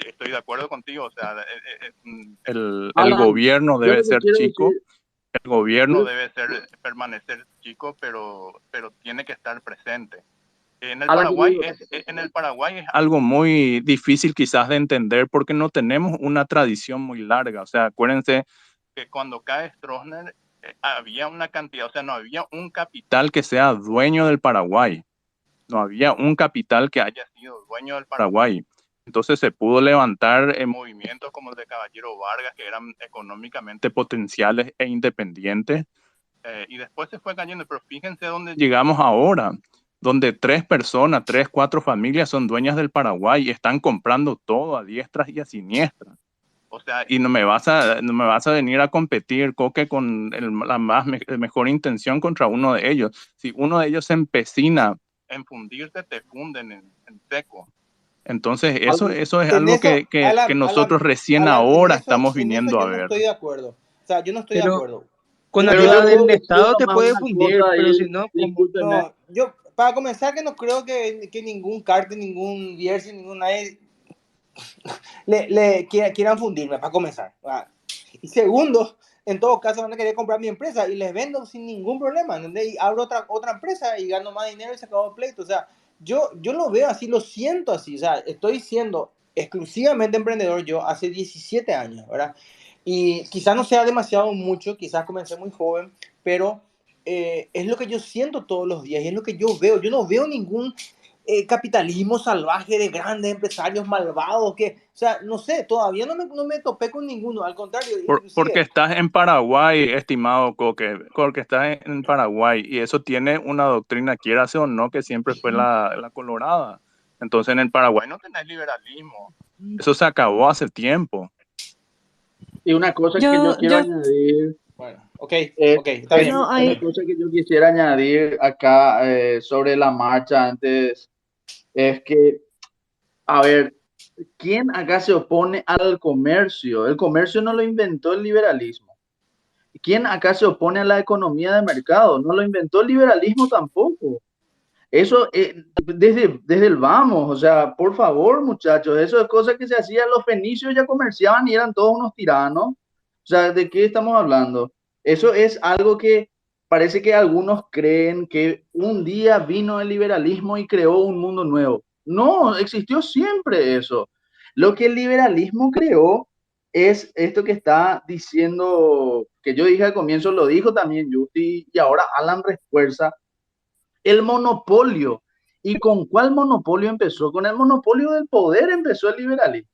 S5: estoy de acuerdo contigo, o sea, el
S1: Alan,
S5: gobierno
S1: yo
S5: debe
S1: lo que
S5: ser
S1: quiero
S5: chico,
S1: decir,
S5: el gobierno
S1: yo-
S5: debe permanecer chico, pero tiene que estar presente.
S1: Alan, querido,
S5: En el Paraguay es algo muy difícil quizás de entender porque no tenemos una tradición muy larga. O sea, acuérdense que cuando cae Stroessner había una cantidad, o sea, no había un capital que sea dueño del Paraguay. No había un capital que haya sido dueño del Paraguay. Entonces se pudo levantar movimientos como el de Caballero Vargas, que eran económicamente potenciales e independientes, y después se fue cayendo. Pero fíjense dónde llegamos ahora, donde 3 personas, 3, 4 familias son dueñas del Paraguay y están comprando todo a diestras y a siniestras. O sea, y no me vas a venir a competir, Coque, con mejor intención contra uno de ellos. Si uno de ellos se empecina en fundirse, te funden en seco. Entonces,
S1: Alan,
S5: eso es
S8: En
S5: algo
S8: eso,
S5: que
S8: Alan,
S5: nosotros recién
S8: Alan,
S5: ahora estamos
S8: en eso
S5: viniendo a
S8: yo no
S5: ver.
S8: estoy de acuerdo. O sea, yo no estoy de
S3: Pero
S8: acuerdo.
S3: con
S8: Yo
S1: pero
S8: creo
S1: yo
S3: ayuda
S8: que
S1: quiero
S3: del
S1: decir
S3: Estado te
S1: nomás
S3: puede
S1: una
S3: fundir,
S1: cosa
S3: pero si
S1: ahí,
S3: no, ¿cómo?
S1: discúlpeme.
S8: no, yo, para comenzar, que no creo que ningún cártel, ningún Bierce, ningún nadie quieran fundirme, para comenzar. Y segundo, en todo caso van a querer comprar mi empresa y les vendo sin ningún problema, ¿entendés? Y abro otra empresa y gano más dinero y se acabó el pleito. O sea, yo lo veo así, lo siento así. O sea, estoy siendo exclusivamente emprendedor yo hace 17 años, ¿verdad? Y quizás no sea demasiado mucho, quizás comencé muy joven, pero es lo que yo siento todos los días y es lo que yo veo. Yo no veo ningún capitalismo salvaje de grandes empresarios malvados que, o sea, no sé, todavía no me topé con ninguno, al contrario,
S5: Porque
S8: inclusive,
S5: estás en Paraguay, estimado Coque, porque estás en Paraguay y eso tiene una doctrina, quieras o no, que siempre fue la colorada. Entonces en el Paraguay no tenés liberalismo. Eso se acabó hace tiempo.
S1: Y una cosa que yo quiero
S6: Yo,
S1: añadir,
S8: bueno, ok,
S1: eh,
S8: ok, está bien,
S6: no,
S8: está
S1: una
S6: hay,
S8: bien.
S1: cosa que yo quisiera añadir acá sobre la marcha antes, es que, a ver, ¿quién acá se opone al comercio? El comercio no lo inventó el liberalismo. ¿Quién acá se opone a la economía de mercado? No lo inventó el liberalismo tampoco. Eso desde el vamos, o sea, por favor, muchachos, eso es cosa que se hacía, los fenicios ya comerciaban y eran todos unos tiranos. O sea, ¿de qué estamos hablando? Eso es algo que parece que algunos creen que un día vino el liberalismo y creó un mundo nuevo. No, existió siempre eso. Lo que el liberalismo creó es esto que está diciendo, que yo dije al comienzo, lo dijo también Justi y ahora Alan refuerza el monopolio. ¿Y con cuál monopolio empezó? Con el monopolio del poder empezó el liberalismo,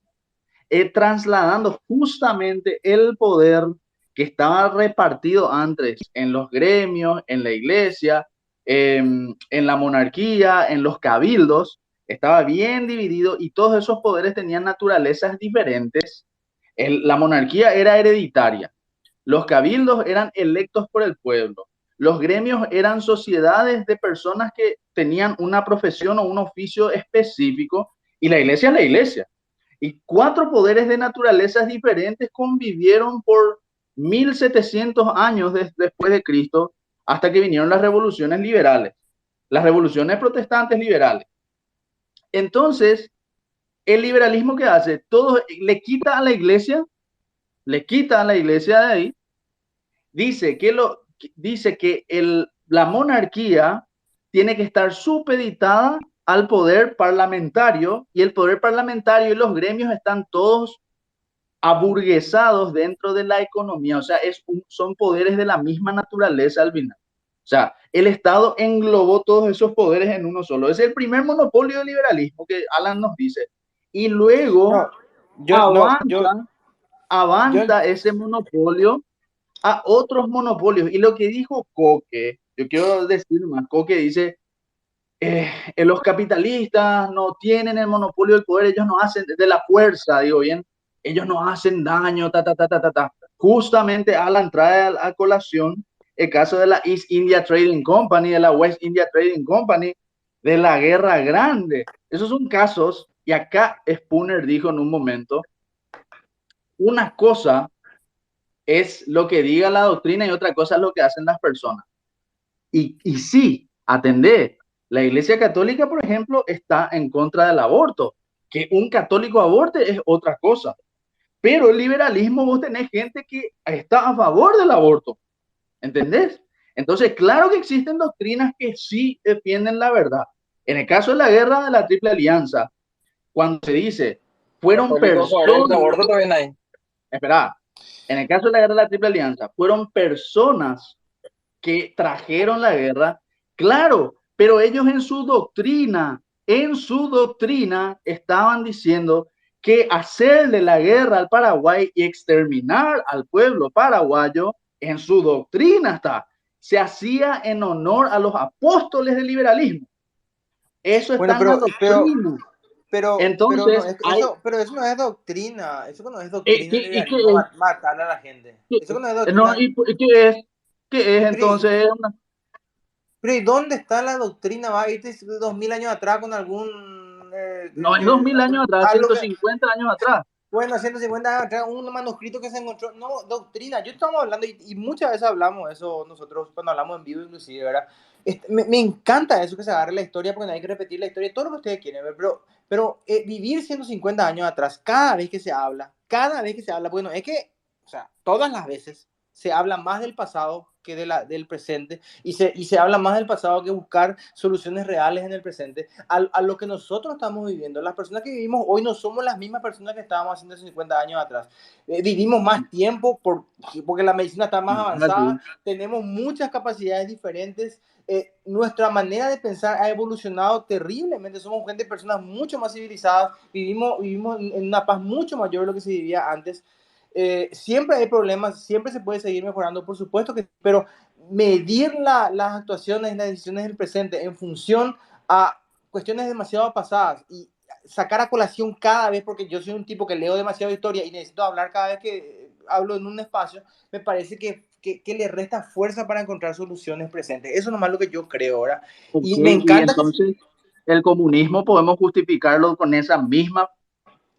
S1: trasladando justamente el poder que estaba repartido antes en los gremios, en la iglesia, en la monarquía, en los cabildos, estaba bien dividido y todos esos poderes tenían naturalezas diferentes. La monarquía era hereditaria, los cabildos eran electos por el pueblo, los gremios eran sociedades de personas que tenían una profesión o un oficio específico y la iglesia es la iglesia. Y cuatro poderes de naturalezas diferentes convivieron por 1700 años después de Cristo hasta que vinieron las revoluciones liberales, las revoluciones protestantes liberales. Entonces, el liberalismo que hace, todo le quita a la iglesia, de ahí, dice que la monarquía tiene que estar supeditada al poder parlamentario y el poder parlamentario y los gremios están todos aburguesados dentro de la economía, o sea, son poderes de la misma naturaleza al final. O sea, el Estado englobó todos esos poderes en uno solo. Es el primer monopolio del liberalismo que Alan nos dice. Y luego avanza ese monopolio a otros monopolios. Y lo que dijo Coque, yo quiero decir más, Coque dice, los capitalistas no tienen el monopolio del poder, ellos no hacen de la fuerza, digo bien, ellos no hacen daño, Justamente Alan trae a colación el caso de la East India Trading Company, de la West India Trading Company, de la Guerra Grande. Esos son casos, y acá Spooner dijo en un momento, una cosa es lo que diga la doctrina y otra cosa es lo que hacen las personas. Y sí, atendé. La Iglesia Católica, por ejemplo, está en contra del aborto. Que un católico aborte es otra cosa. Pero el liberalismo, vos tenés gente que está a favor del aborto. ¿Entendés? Entonces, claro que existen doctrinas que sí defienden la verdad. En el caso de la guerra de la Triple Alianza, cuando se dice, fueron
S2: Católicos favores del aborto
S1: personas,
S2: también hay.
S1: espera, en el caso de la guerra de la Triple Alianza, fueron personas que trajeron la guerra, claro, pero ellos en su doctrina estaban diciendo que hacerle la guerra al Paraguay y exterminar al pueblo paraguayo, en su doctrina está, se hacía en honor a los apóstoles del liberalismo. Eso está en la doctrina. Entonces,
S8: pero eso no es doctrina. Eso no es doctrina del
S1: ¿y qué
S8: liberalismo,
S1: es?
S8: matar a la gente. Eso no es
S1: No,
S8: doctrina.
S1: ¿y qué es? ¿Qué es
S8: Pero,
S1: entonces?
S8: pero ¿y dónde está la doctrina? Va a irte 2000 años atrás con algún...
S1: No es 2000 años atrás,
S8: algo que,
S1: 150 años atrás.
S8: bueno, 150 años atrás, un manuscrito que se encontró. No, doctrina. Yo estamos hablando, y muchas veces hablamos de eso nosotros cuando hablamos en vivo, inclusive, ¿verdad? Me encanta eso que se agarre la historia, porque no hay que repetir la historia, todo lo que ustedes quieren ver, pero vivir 150 años atrás, cada vez que se habla, bueno, es que, o sea, todas las veces se habla más del pasado que del presente, y se habla más del pasado que buscar soluciones reales en el presente, a lo que nosotros estamos viviendo. Las personas que vivimos hoy no somos las mismas personas que estábamos haciendo 50 años atrás. Vivimos más tiempo porque la medicina está más avanzada, tenemos muchas capacidades diferentes. Nuestra manera de pensar ha evolucionado terriblemente. Somos personas mucho más civilizadas, vivimos en una paz mucho mayor de lo que se vivía antes. Siempre hay problemas, siempre se puede seguir mejorando, por supuesto que, pero medir las actuaciones y las decisiones del presente en función a cuestiones demasiado pasadas y sacar a colación cada vez, porque yo soy un tipo que leo demasiado historia y necesito hablar cada vez que hablo en un espacio, me parece que le resta fuerza para encontrar soluciones presentes. Eso nomás es lo que yo creo ahora.
S1: Okay,
S8: y me encanta.
S1: Y entonces, el comunismo podemos justificarlo con esa misma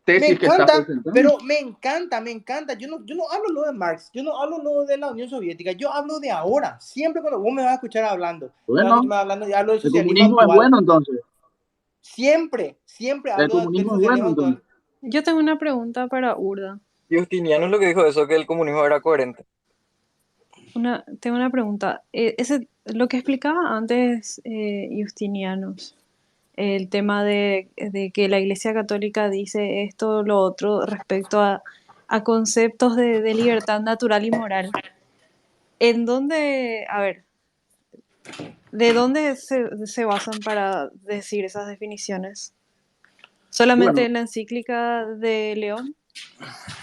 S1: tesis que está presentando.
S8: Pero me encanta. Yo no hablo lo de Marx, yo no hablo lo de la Unión Soviética, yo hablo de ahora. Siempre cuando vos me vas a escuchar hablando,
S1: Bueno,
S8: hablo del
S1: el
S8: socialismo
S1: comunismo
S8: actual.
S1: Es bueno entonces.
S8: Siempre hablo del socialismo actual.
S6: Yo tengo una pregunta para Urda.
S2: Justiniano es lo que dijo eso, que el comunismo era coherente.
S6: Tengo una pregunta. Lo que explicaba antes Justinianos, el tema de que la Iglesia Católica dice esto, lo otro, respecto a conceptos de libertad natural y moral. En donde, a ver, ¿De dónde se basan para decir esas definiciones? ¿Solamente
S1: Bueno,
S6: en la encíclica de León?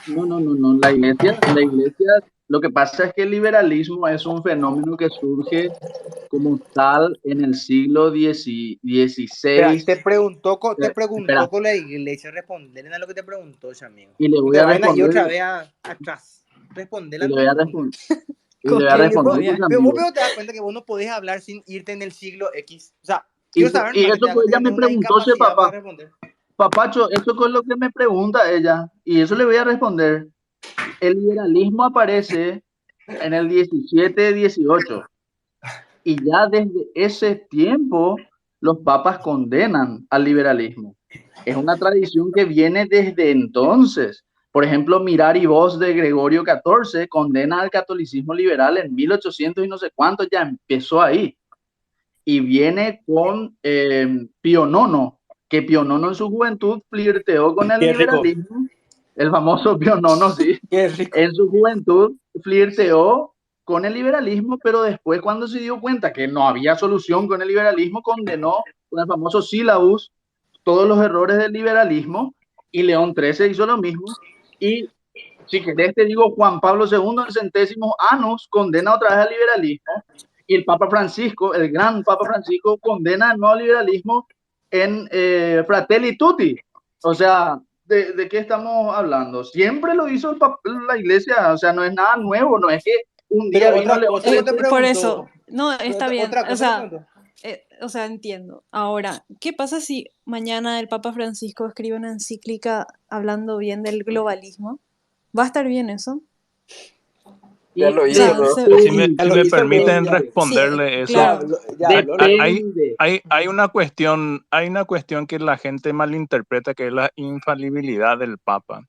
S1: no. La iglesia, lo que pasa es que el liberalismo es un fenómeno que surge como tal en el siglo
S8: Espera, y
S1: XVI.
S8: te
S1: Espera,
S8: preguntó con la iglesia, responderle a lo que te preguntó, amigo.
S1: y le
S8: No
S1: voy
S8: te
S1: a
S8: vayan y otra
S1: responder,
S8: vez atrás. Responderle a
S1: y le
S8: lo que
S1: voy
S8: te
S1: a
S8: preguntó.
S1: responder, y le voy a
S6: Copia y
S1: responder,
S8: Vos,
S1: pues,
S6: copia.
S8: vos
S1: amigo.
S8: pero te das cuenta que vos no podés hablar sin irte en el siglo X. O sea,
S1: Y,
S8: quiero saber
S1: y
S8: nomás que te
S1: eso
S8: das
S1: pues
S8: cuenta
S1: ella
S8: que
S1: me
S8: tenés una
S1: preguntó, se
S8: incapacidad para
S1: papá,
S8: responder.
S1: papacho, eso es lo que me pregunta ella, y eso le voy a responder. El liberalismo aparece en el 17-18. Y ya desde ese tiempo los papas condenan al liberalismo. Es una tradición que viene desde entonces. Por ejemplo, Mirar y Voz de Gregorio XIV condena al catolicismo liberal en 1800 y no sé cuánto, ya empezó ahí. Y viene con Pío IX, que Pío IX en su juventud flirteó con el
S8: Qué rico,
S1: liberalismo, el famoso Pío IX, sí,
S8: qué rico.
S1: en su juventud flirteó con el liberalismo, pero después cuando se dio cuenta que no había solución con el liberalismo, condenó con el famoso sílabus todos los errores del liberalismo y León XIII hizo lo mismo. Y si querés te digo, Juan Pablo II en centésimo annus condena otra vez al liberalismo y el Papa Francisco, el gran Papa Francisco, condena el nuevo liberalismo en Fratelli Tutti. O sea, ¿de qué estamos hablando? Siempre lo hizo la iglesia, o sea, no es nada nuevo, no es que un día
S8: Pero
S1: vino
S8: otra
S1: León
S8: cosa no te
S6: Por
S8: preguntó.
S6: eso, no, está bien.
S8: Otra cosa te preguntó.
S6: O sea, entiendo. Ahora, ¿qué pasa si mañana el Papa Francisco escribe una encíclica hablando bien del globalismo? ¿Va a estar bien eso?
S2: Ya lo
S6: O
S2: hizo,
S6: sea,
S2: bro.
S5: Si me,
S8: Ya
S5: si
S8: lo
S5: me
S8: hizo luego.
S5: permiten
S1: depende,
S6: sí,
S5: responderle eso,
S6: claro.
S8: Ya habló luego.
S1: depende.
S5: hay una cuestión que la gente malinterpreta, que es la infalibilidad del Papa.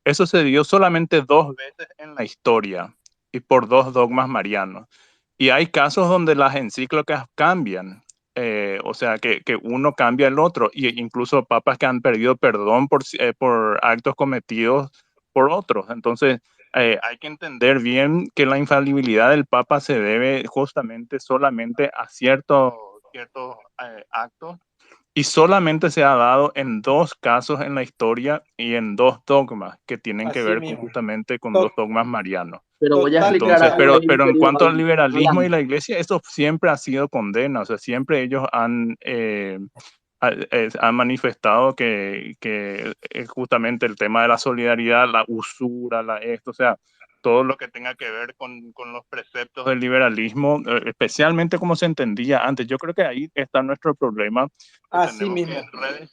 S5: Eso se dio solamente 2 veces en la historia y por 2 dogmas marianos. Y hay casos donde las encíclicas cambian, o sea, que uno cambia el otro, y incluso papas que han perdido perdón por actos cometidos por otros. Entonces, hay que entender bien que la infalibilidad del Papa se debe justamente solamente a ciertos actos, y solamente se ha dado en 2 casos en la historia y en 2 dogmas que tienen que
S8: Así
S5: ver
S8: mismo.
S5: justamente con los
S8: To-
S5: dogmas marianos.
S1: Pero voy a explicar
S5: Entonces,
S8: Totalmente.
S1: algo
S5: pero,
S1: ahí,
S5: pero en
S1: querido
S5: cuanto al
S1: Alan.
S5: liberalismo y
S1: Alan,
S5: la iglesia, eso siempre ha sido condena. O sea, siempre ellos han manifestado que justamente el tema de la solidaridad, la usura, o sea, todo lo que tenga que ver con los preceptos del liberalismo, especialmente como se entendía antes. Yo creo que ahí está nuestro problema, que
S8: Así
S5: tenemos que
S8: mismo.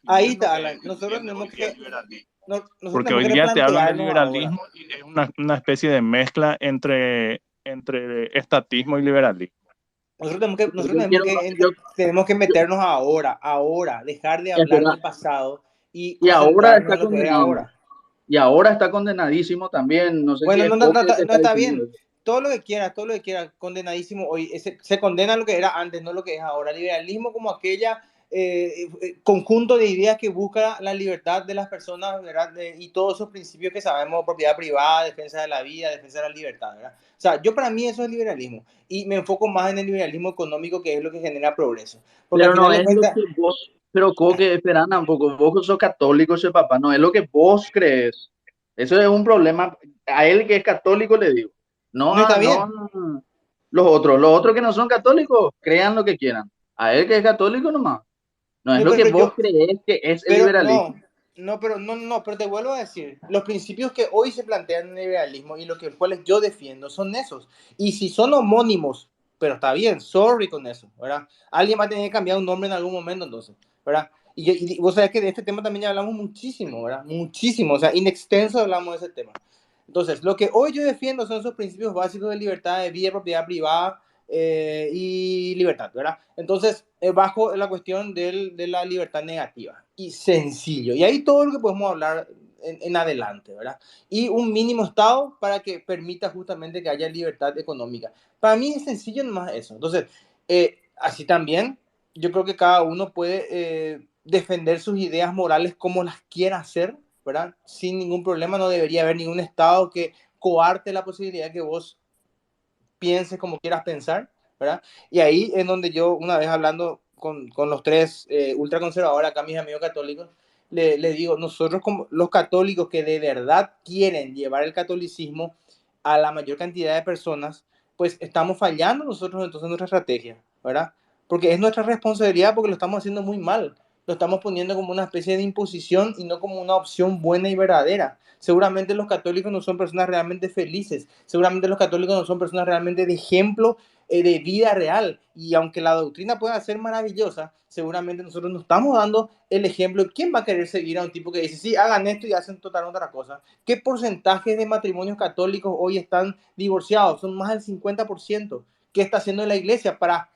S8: Ahí
S5: redefinir lo
S8: está,
S5: que
S8: Alan. Nosotros
S5: entiende
S8: tenemos
S5: hoy día el
S8: que,
S5: liberalismo.
S8: nosotros
S5: Porque
S8: tenemos
S5: hoy
S8: que
S5: día te hablan de
S8: replantearnos ahora.
S5: liberalismo y es una especie de mezcla entre estatismo y liberalismo.
S8: Nosotros
S1: yo quiero, yo,
S8: tenemos que
S1: yo-
S8: meternos ahora, dejar de hablar
S1: espera,
S8: del pasado y
S1: y ahora
S8: concentrarnos
S1: está
S8: en lo que es
S1: condenado.
S8: ahora.
S1: Y ahora está condenadísimo también. No sé si
S8: Bueno,
S1: es poco que
S8: no
S1: está
S8: está
S1: diciendo
S8: bien.
S1: eso.
S8: Todo lo que quiera, condenadísimo hoy. Se condena lo que era antes, no lo que es ahora. Liberalismo como aquella conjunto de ideas que busca la libertad de las personas, ¿verdad? Y todos esos principios que sabemos, propiedad privada, defensa de la vida, defensa de la libertad, ¿verdad? O sea, yo para mí eso es liberalismo. Y me enfoco más en el liberalismo económico, que es lo que genera progreso. Porque al
S1: Pero no
S8: final de
S1: es lo
S8: cuentas,
S1: que vos, pero Coque, espera un poco, vos sos católico, ese papá, no es lo que vos crees. Eso es un problema. A él que es católico le digo. No
S8: no
S1: a,
S8: está
S1: no
S8: bien.
S1: a los otros que no son católicos, crean lo que quieran. A él que es católico nomás. No es
S8: No,
S1: lo que
S8: pero
S1: vos crees que es el
S8: Pero
S1: liberalismo.
S8: pero te vuelvo a decir, los principios que hoy se plantean en el liberalismo y los que cuales yo defiendo son esos. Y si son homónimos, pero está bien, sorry con eso, ¿verdad? Alguien va a tener que cambiar un nombre en algún momento, entonces, ¿verdad? Y vos sabés que de este tema también ya hablamos muchísimo, ¿verdad? Muchísimo, o sea, in extenso hablamos de ese tema. Entonces, lo que hoy yo defiendo son esos principios básicos de libertad de vida, propiedad privada, y libertad, ¿verdad? Entonces, bajo la cuestión de la libertad negativa y sencillo. Y ahí todo lo que podemos hablar en adelante, ¿verdad? Y un mínimo estado para que permita justamente que haya libertad económica. Para mí es sencillo nomás eso. Entonces, así también, yo creo que cada uno puede defender sus ideas morales como las quiera hacer, ¿verdad? Sin ningún problema, no debería haber ningún estado que coarte la posibilidad de que vos pienses como quieras pensar, ¿verdad? Y ahí es donde yo, una vez hablando con los tres ultraconservadores, acá mis amigos católicos, le digo, nosotros como los católicos que de verdad quieren llevar el catolicismo a la mayor cantidad de personas, pues estamos fallando nosotros entonces en nuestra estrategia, ¿verdad? Porque es nuestra responsabilidad porque lo estamos haciendo muy mal. Lo estamos poniendo como una especie de imposición y no como una opción buena y verdadera. Seguramente los católicos no son personas realmente felices. Seguramente los católicos no son personas realmente de ejemplo de vida real. Y aunque la doctrina pueda ser maravillosa, seguramente nosotros no estamos dando el ejemplo. ¿Quién va a querer seguir a un tipo que dice, sí, hagan esto y hacen total otra cosa? ¿Qué porcentaje de matrimonios católicos hoy están divorciados? Son más del 50%. ¿Qué está haciendo la iglesia para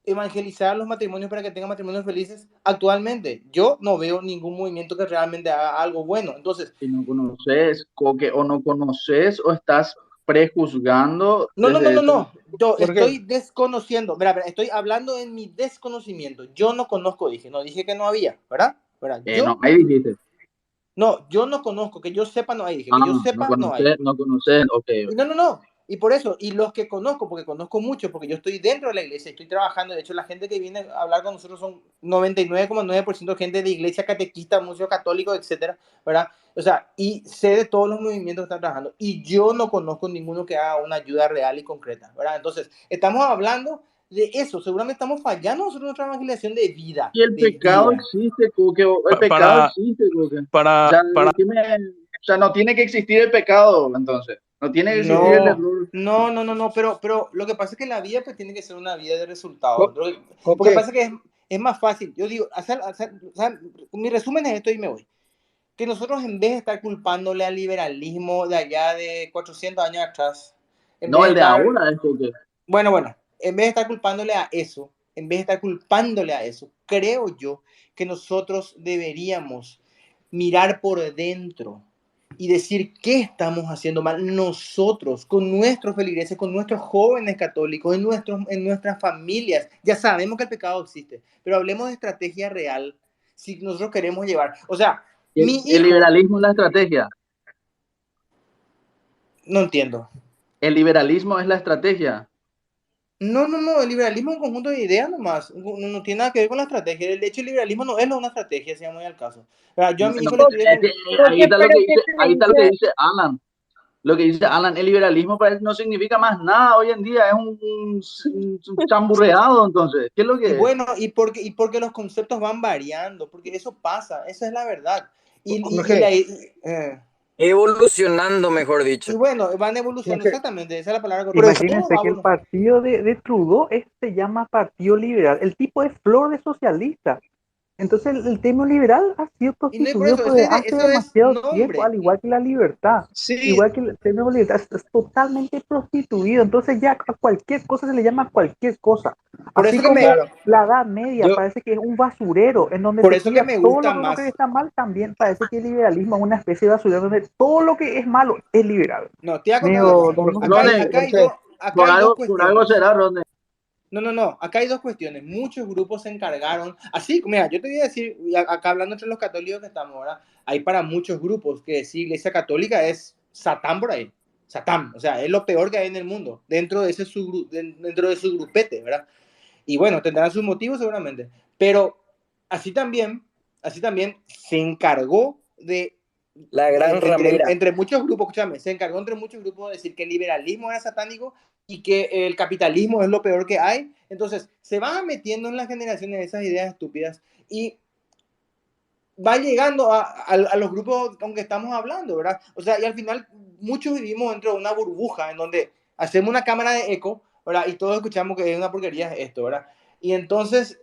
S8: evangelizar a los matrimonios para que tengan matrimonios felices actualmente? Yo no veo ningún movimiento que realmente haga algo bueno. Entonces,
S1: Si no conoces, o no conoces, o estás prejuzgando
S8: no, no, no,
S1: desde
S8: no,
S1: ese...
S8: no. Yo
S3: Jorge,
S8: estoy desconociendo. Mira, estoy hablando en mi desconocimiento. Yo no conozco, dije. No dije que no había, ¿verdad? ¿Verdad?
S1: no, ahí dijiste.
S8: Yo no conozco. Que yo sepa, no hay. Dije,
S1: Ah,
S8: que yo
S1: no
S8: sepa, no hay.
S1: conoces, no conoces, ok,
S8: Y
S1: ok.
S8: no, no, no. Y por eso, y los que conozco, porque conozco mucho, porque yo estoy dentro de la iglesia, estoy trabajando. De hecho, la gente que viene a hablar con nosotros son 99,9% gente de iglesia catequista, museo católico, etcétera, ¿verdad? O sea, y sé de todos los movimientos que están trabajando. Y yo no conozco ninguno que haga una ayuda real y concreta, ¿verdad? Entonces, estamos hablando de eso. Seguramente estamos fallando nosotros en nuestra evangelización de vida,
S1: Y el
S8: de
S1: pecado
S8: vida.
S1: existe, Coque, el
S5: Pa-
S1: pecado
S5: Para,
S1: existe, Coque. O
S5: para,
S1: sea,
S5: para,
S1: o sea, no tiene que existir el pecado, entonces. No tiene que existir el
S8: No,
S1: error.
S8: no, pero lo que pasa es que la vida pues tiene que ser una vida de resultados.
S3: Jo-
S8: Porque
S3: Jorge,
S8: pasa que es más fácil. Yo digo, mi resumen es esto y me voy. Que nosotros en vez de estar culpándole al liberalismo de allá de 400 años atrás, en vez
S1: No,
S8: de
S1: el de
S8: estar,
S1: ahora es Coque.
S8: bueno, en vez de estar culpándole a eso, en vez de estar culpándole a eso, creo yo que nosotros deberíamos mirar por dentro y decir qué estamos haciendo mal nosotros, con nuestros feligreses, con nuestros jóvenes católicos, en nuestras familias. Ya sabemos que el pecado existe, pero hablemos de estrategia real si nosotros queremos llevar. O sea, mi
S1: El
S8: hijo,
S1: liberalismo es la estrategia.
S8: no entiendo.
S1: El liberalismo es la estrategia.
S8: No, el liberalismo es un conjunto de ideas nomás, no tiene nada que ver con la estrategia. De hecho, el liberalismo no es una estrategia, si vamos al caso. Yo a mi hijo le
S1: No,
S8: estoy defendiendo.
S1: ahí
S6: Jorge,
S1: está lo
S6: pero
S1: que
S6: ¿qué
S1: dice,
S6: te
S1: ahí está lo que
S6: dice?
S1: dice Alan. Lo que dice Alan, el liberalismo para él no significa más nada hoy en día, es un chamburreado, entonces. ¿Qué es lo
S8: Y
S1: que es?
S8: bueno, porque los conceptos van variando, porque eso pasa, esa es la verdad.
S3: Jorge,
S2: Evolucionando, mejor
S8: Y
S2: dicho.
S8: bueno, van evolucionando,
S3: Jorge,
S8: exactamente, esa es la palabra correcta.
S3: por eso,
S8: Todo
S7: Imagínense
S8: va
S7: que el
S8: evolucionando.
S7: partido de Trudeau se llama Partido Liberal. El tipo es flor de socialista. Entonces el tema liberal ha sido
S8: Y no es por
S7: prostituido
S8: eso,
S7: por hace
S8: eso es
S7: demasiado tiempo,
S8: nombre.
S7: al igual que la libertad.
S3: sí,
S7: Igual que el tema libertad es totalmente prostituido. Entonces ya a cualquier cosa se le llama cualquier cosa.
S8: Por
S7: Así
S8: eso que
S7: como
S8: me,
S3: claro,
S7: la Edad Media
S3: yo,
S7: parece que es un basurero en donde
S8: por
S7: se
S8: eso que
S7: tira
S8: me
S7: todo lo
S8: gusta
S7: que uno cree que
S8: más.
S7: está mal, también parece que el liberalismo es una especie de basurero donde todo lo que es malo es liberal.
S8: No, te voy a contar una
S7: Medio,
S8: cosa.
S7: no sé.
S1: Ronnie,
S3: Jorge,
S8: Acá hay dos
S1: por algo
S8: cuestiones.
S1: será, Ronnie.
S8: No, acá hay dos cuestiones. Muchos grupos se encargaron. Así, mira, yo te voy a decir, y acá hablando entre los católicos que estamos ahora, hay para muchos grupos que decir Iglesia Católica es Satán por ahí. Satán, o sea, es lo peor que hay en el mundo, dentro de su grupete, ¿verdad? Y bueno, tendrán sus motivos seguramente. Pero así también, así también se encargó de,
S2: La gran ramera.
S8: entre muchos grupos, escúchame, se encargó entre muchos grupos de decir que el liberalismo era satánico y que el capitalismo es lo peor que hay. Entonces, se van metiendo en las generaciones esas ideas estúpidas y va llegando a los grupos con que estamos hablando, ¿verdad? O sea, y al final muchos vivimos dentro de una burbuja en donde hacemos una cámara de eco, ¿verdad? Y todos escuchamos que es una porquería esto, ¿verdad? Y entonces,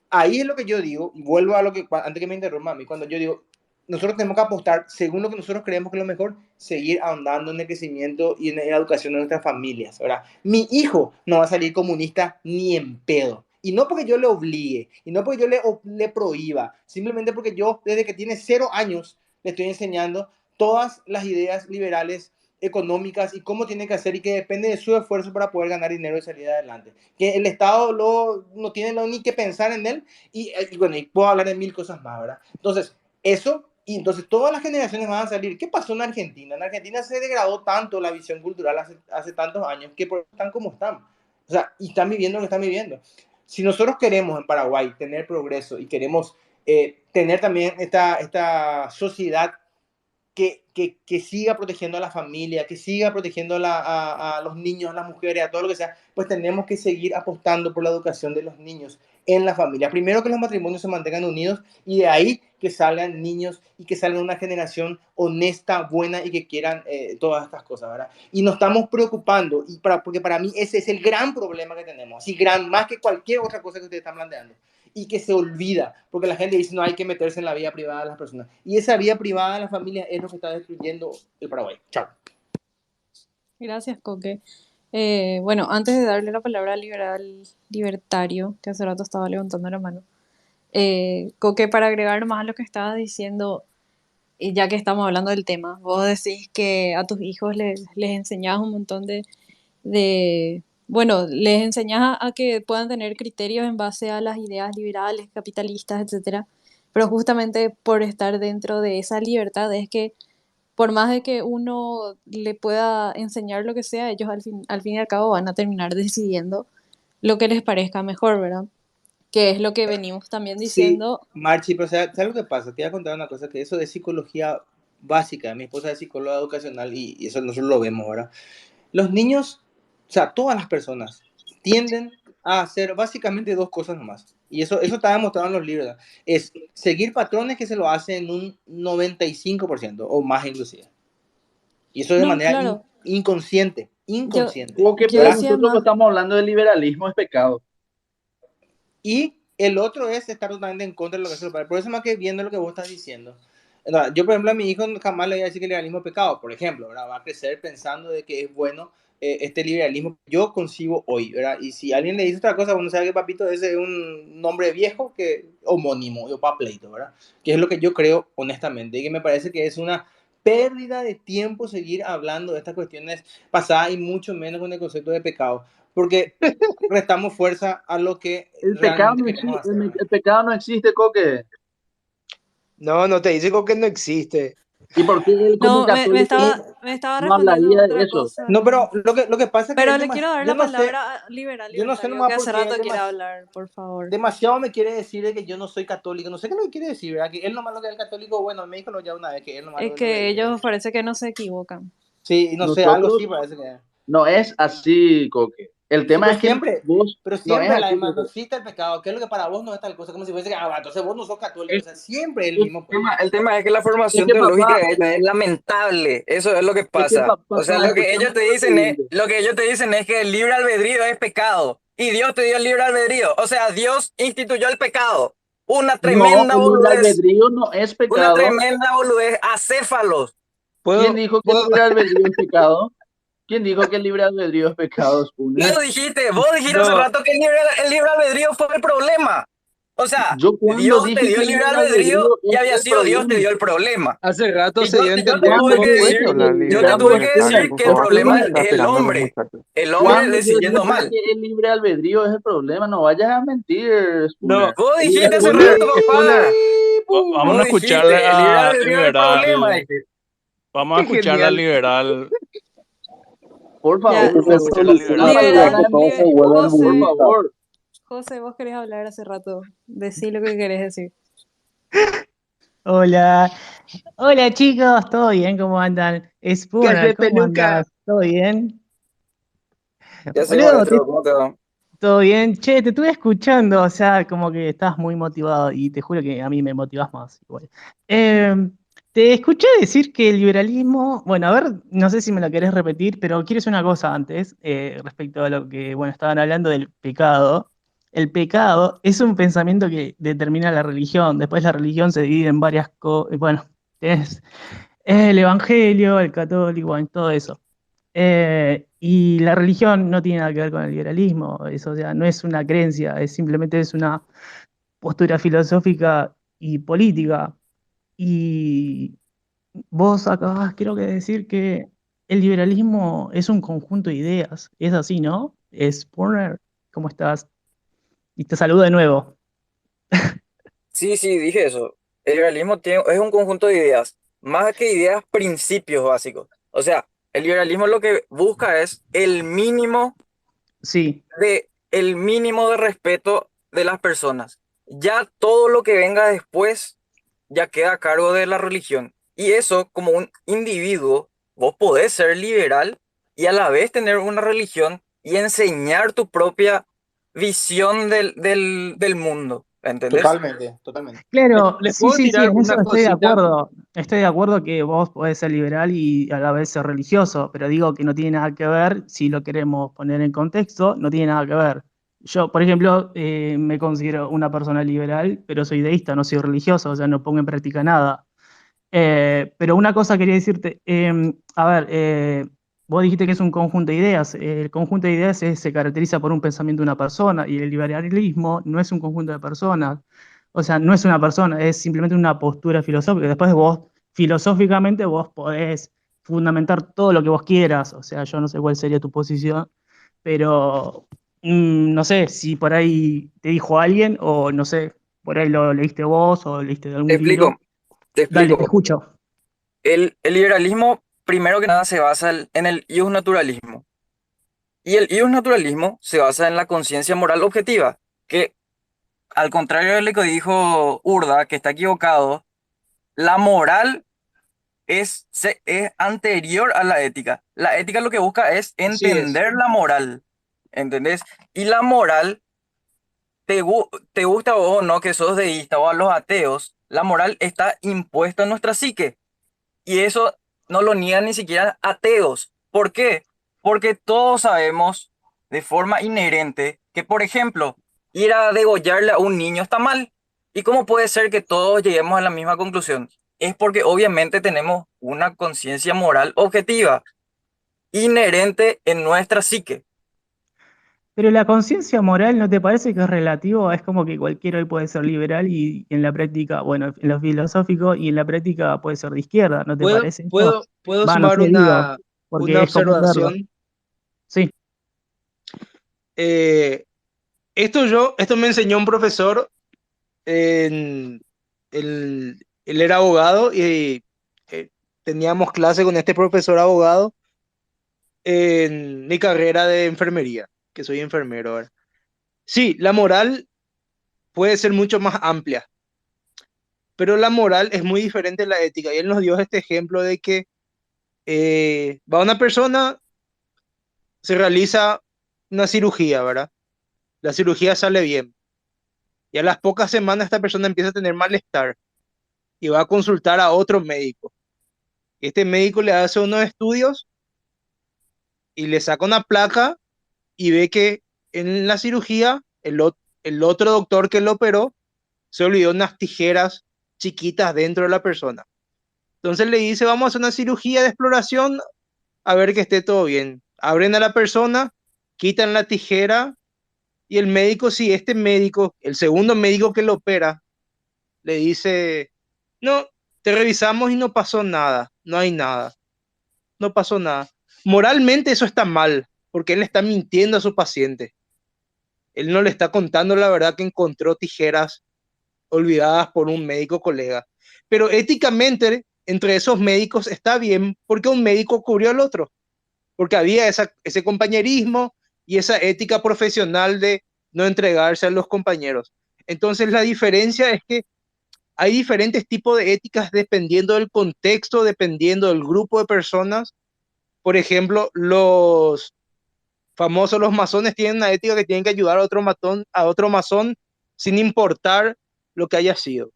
S8: ahí es lo que yo digo, y vuelvo a lo que, antes que me interrumpa a mí, cuando yo digo, nosotros tenemos que apostar, según lo que nosotros creemos que es lo mejor, seguir ahondando en el crecimiento y en la educación de nuestras familias, ¿verdad? Mi hijo no va a salir comunista ni en pedo. Y no porque yo le obligue, y no porque yo le prohíba, simplemente porque yo, desde que tiene 0 años, le estoy enseñando todas las ideas liberales económicas y cómo tiene que hacer y que depende de su esfuerzo para poder ganar dinero y salir adelante. Que el Estado no tiene ni que pensar en él y bueno, y puedo hablar de mil cosas más, ¿verdad? Entonces, eso, y entonces todas las generaciones van a salir. ¿Qué pasó en Argentina? En Argentina se degradó tanto la visión cultural hace tantos años que por eso están como están, O sea, y están viviendo lo que están viviendo. Si nosotros queremos en Paraguay tener progreso y queremos tener también esta sociedad que siga protegiendo a la familia, que siga protegiendo a los niños, a las mujeres, a todo lo que sea, pues tenemos que seguir apostando por la educación de los niños en la familia. Primero que los matrimonios se mantengan unidos y de ahí que salgan niños y que salga una generación honesta, buena y que quieran todas estas cosas, ¿verdad? Y nos estamos preocupando, porque para mí ese es el gran problema que tenemos, así gran, más que cualquier otra cosa que ustedes están planteando. Y que se olvida, porque la gente dice no hay que meterse en la vida privada de las personas. Y esa vida privada de la familia es lo que está destruyendo el Paraguay. Chao.
S6: Gracias, Coque. Bueno, antes de darle la palabra al libertario, que hace rato estaba levantando la mano, Coque, para agregar más a lo que estabas diciendo, y ya que estamos hablando del tema, vos decís que a tus hijos les enseñás un montón bueno, les enseñás a que puedan tener criterios en base a las ideas liberales, capitalistas, etcétera, pero justamente por estar dentro de esa libertad es que por más de que uno le pueda enseñar lo que sea, ellos al fin y al cabo van a terminar decidiendo lo que les parezca mejor, ¿verdad? Que es lo que venimos también
S8: Sí,
S6: diciendo.
S8: Marchi, pero ¿sabes lo que pasa? Te voy a contar una cosa, que eso de psicología básica, mi esposa es psicóloga educacional y eso nosotros lo vemos ahora. Los niños, o sea, todas las personas tienden a hacer básicamente dos cosas nomás. Y eso está demostrado en los libros, ¿verdad? Es seguir patrones que se lo hacen en un 95% o más inclusive. Y eso de
S6: No,
S8: manera
S6: claro,
S8: inconsciente,
S6: yo,
S1: Coque,
S6: yo
S1: pero
S8: ¿verdad?
S6: decía
S1: nosotros
S6: más,
S1: estamos hablando del liberalismo, es pecado.
S8: Y el otro es estar totalmente en contra de lo que hace el padre. Por eso más que viendo lo que vos estás diciendo. ¿Verdad? Yo, por ejemplo, a mi hijo jamás le voy a decir que el liberalismo es pecado, por ejemplo, ¿verdad? Va a crecer pensando de que es bueno este liberalismo que yo concibo hoy, ¿verdad? Y si alguien le dice otra cosa, bueno, sabe que papito ese es un nombre viejo que homónimo, yo pa' pleito, ¿verdad? Que es lo que yo creo honestamente y que me parece que es una pérdida de tiempo seguir hablando de estas cuestiones pasadas y mucho menos con el concepto de pecado, porque restamos fuerza a lo que
S1: El pecado
S8: realmente
S1: no
S8: queremos
S1: existe,
S8: hacer, ¿verdad?
S1: el pecado no existe, Coque.
S3: No te dice que no existe.
S1: ¿Y por qué él como
S6: no,
S1: católico
S6: me estaba
S1: no
S6: respondiendo
S1: hablaría de
S6: otra
S1: eso?
S6: cosa,
S8: No, pero lo que pasa es que
S6: pero
S8: él
S6: le quiero dar
S8: yo
S6: la
S8: no sé,
S6: palabra a liberal,
S8: yo no sé
S6: libertario,
S8: nomás
S6: que hace
S8: por qué él
S6: rato quiere hablar, por favor.
S8: demasiado me quiere decir de que yo no soy católico. No sé qué es lo que quiere decir, ¿verdad? Que él nomás lo que es el católico, bueno, me dijo ya una vez que él nomás
S6: Es
S8: lo que
S6: que
S8: dice.
S6: ellos parece que no se equivocan.
S8: Sí, no sé, algo
S1: Nosotros
S8: sí parece que.
S1: no es así, Coque. El
S8: Sí,
S1: tema es que vos
S8: pero
S1: no es
S8: siempre la
S1: así,
S8: demás, no
S1: Coque.
S8: existe el pecado. ¿Qué es lo que para vos no es tal cosa? Como si fuese que, entonces vos no sos católico. O
S1: Es,
S8: sea, siempre es el
S1: es,
S8: mismo pues.
S2: El tema es que la
S1: es
S2: formación
S1: que
S2: teológica
S1: papá,
S2: de ellos es lamentable. Eso es lo que
S1: es que
S2: pasa. O sea,
S1: papá, escuchame lo siguiente.
S2: lo que ellos te dicen es que el libre albedrío es pecado. Y Dios te dio el libre albedrío. O sea, Dios instituyó el pecado. Una
S1: No,
S2: tremenda
S1: el libre
S2: boludez.
S1: albedrío no es
S2: Una
S1: pecado.
S2: tremenda boludez. Acéfalos.
S1: ¿Quién
S3: ¿Puedo,
S1: dijo que el
S3: puedo,
S1: libre albedrío es pecado? ¿Quién dijo que el libre albedrío es pecado, Spooner?
S2: Vos dijiste hace
S3: no,
S2: rato que el libre albedrío fue el problema. O sea,
S1: Yo cuando
S2: Dios te
S1: dije
S2: dio
S1: que
S2: el
S1: el
S2: libre
S1: libre
S2: albedrío
S1: albedrío
S2: y
S1: es
S2: había
S1: el
S2: sido Dios te
S1: problema.
S2: dio el problema.
S3: hace rato
S2: Y
S3: se dio a
S2: yo te
S3: entender
S1: Cuando
S2: tuve
S3: cómo
S2: que
S1: yo
S3: fue.
S2: decir,
S1: dije que el
S2: yo te
S1: libre
S2: tuve que
S1: albedrío,
S2: decir que el problema es el hombre
S1: cuando yo
S2: decidiendo
S1: dije
S2: mal.
S1: que el libre albedrío es el problema, no vayas a mentir,
S3: No,
S1: Spooner.
S2: Vos
S1: El
S2: dijiste hace
S1: Spooner,
S2: rato, papá.
S5: Vamos a
S2: Vos
S5: escucharle
S2: dijiste, el libre
S5: a
S2: albedrío es el problema.
S5: liberal. Vamos a
S3: qué
S5: escucharle al
S3: genial.
S5: liberal.
S1: por
S6: Ya,
S1: favor,
S5: Vamos a escucharle al
S1: una
S5: liberal.
S6: liberal,
S1: palabra en mí, por
S6: José,
S1: favor.
S6: José, vos querés hablar hace rato, decí lo que querés decir.
S9: Hola, hola chicos, ¿todo bien? ¿Cómo andan? Spooner,
S3: Cállate,
S9: ¿cómo
S3: Luca.
S9: andás? ¿Todo bien?
S2: Ya sé,
S9: Boludo,
S2: maestro, ¿cómo te va?
S9: ¿todo bien? Che, te estuve escuchando, o sea, como que estás muy motivado y te juro que a mí me motivas más igual. Te escuché decir que el liberalismo, bueno, a ver, no sé si me lo querés repetir, pero quiero decir una cosa antes, respecto a lo que, bueno, estaban hablando del pecado. El pecado es un pensamiento que determina la religión, después la religión se divide en varias cosas, bueno, tenés el evangelio, el católico, bueno, todo eso. Y la religión no tiene nada que ver con el liberalismo, eso, o sea, no es una creencia, es simplemente es una postura filosófica y política. Y vos acabas, creo que, de decir que el liberalismo es un conjunto de ideas, es así, ¿no? Es Spooner, ¿cómo estás? Y te saludo de nuevo.
S2: Sí, sí, dije eso. El liberalismo es un conjunto de ideas, más que ideas, principios básicos. O sea, el liberalismo lo que busca es el mínimo
S9: Sí,
S2: de el mínimo de respeto de las personas. Ya todo lo que venga después ya queda a cargo de la religión. Y eso, como un individuo, vos podés ser liberal y a la vez tener una religión y enseñar tu propia visión del mundo. ¿Entendés?
S8: Totalmente, totalmente.
S3: Les,
S9: claro,
S3: les
S9: sí,
S3: puedo
S9: sí, sí,
S3: tirar
S9: en eso
S3: una
S9: estoy de
S3: cosita.
S9: acuerdo. Estoy de acuerdo que vos podés ser liberal y a la vez ser religioso, pero digo que no tiene nada que ver, si lo queremos poner en contexto, no tiene nada que ver. Yo, por ejemplo, me considero una persona liberal, pero soy deísta, no soy religioso, o sea, no pongo en práctica nada. Pero una cosa quería decirte, a ver, vos dijiste que es un conjunto de ideas. El conjunto de ideas se caracteriza por un pensamiento de una persona y el liberalismo no es un conjunto de personas. O sea, no es una persona, es simplemente una postura filosófica. Después vos, filosóficamente, vos podés fundamentar todo lo que vos quieras. O sea, yo no sé cuál sería tu posición, pero no sé si por ahí te dijo alguien o no sé, por ahí lo leíste vos o leíste de
S2: Te
S9: algún libro.
S2: explico, te
S9: Dale, te
S2: explico.
S9: escucho.
S2: El liberalismo, primero que nada, se basa en el naturalismo. Y el naturalismo se basa en la conciencia moral objetiva, que al contrario de lo que dijo Urda, que está equivocado, la moral es anterior a la ética. La ética lo que busca es
S3: Así es.
S2: entender la moral, ¿entendés? Y la moral, te gusta o no que sos deísta o a los ateos, la moral está impuesta en nuestra psique. Y eso no lo niegan ni siquiera ateos. ¿Por qué? Porque todos sabemos de forma inherente que, por ejemplo, ir a degollarle a un niño está mal. ¿Y cómo puede ser que todos lleguemos a la misma conclusión? Es porque obviamente tenemos una conciencia moral objetiva, inherente en nuestra psique.
S9: Pero la conciencia moral, ¿no te parece que es relativo? Es como que cualquiera hoy puede ser liberal y en la práctica, bueno, en lo filosófico y en la práctica puede ser de izquierda, ¿no te
S3: ¿Puedo,
S9: parece eso?
S3: puedo, puedo
S9: Va, no
S3: sumar
S9: sé, digo,
S3: una
S9: porque es común verlo.
S3: observación?
S9: Sí,
S3: Eh, esto me enseñó un profesor. Él era abogado y eh, teníamos clase con este profesor abogado en mi carrera de enfermería, que soy enfermero ahora. Sí, la moral puede ser mucho más amplia, pero la moral es muy diferente a la ética. Y él nos dio este ejemplo de que va una persona, se realiza una cirugía, ¿verdad? La cirugía sale bien. Y a las pocas semanas esta persona empieza a tener malestar y va a consultar a otro médico. Este médico le hace unos estudios y le saca una placa y ve que en la cirugía el otro doctor que lo operó se olvidó unas tijeras chiquitas dentro de la persona. Entonces le dice, vamos a hacer una cirugía de exploración a ver que esté todo bien. Abren a la persona, quitan la tijera y el médico, sí, este médico, el segundo médico que lo opera, le dice, no, te revisamos y no pasó nada, no hay nada, no pasó nada. Moralmente eso está mal, porque él está mintiendo a su paciente. Él no le está contando la verdad que encontró tijeras olvidadas por un médico colega. Pero éticamente, entre esos médicos está bien porque un médico cubrió al otro, porque había ese compañerismo y esa ética profesional de no entregarse a los compañeros. Entonces la diferencia es que hay diferentes tipos de éticas dependiendo del contexto, dependiendo del grupo de personas. Por ejemplo, los famosos, los masones, tienen una ética que tienen que ayudar a otro masón sin importar lo que haya sido.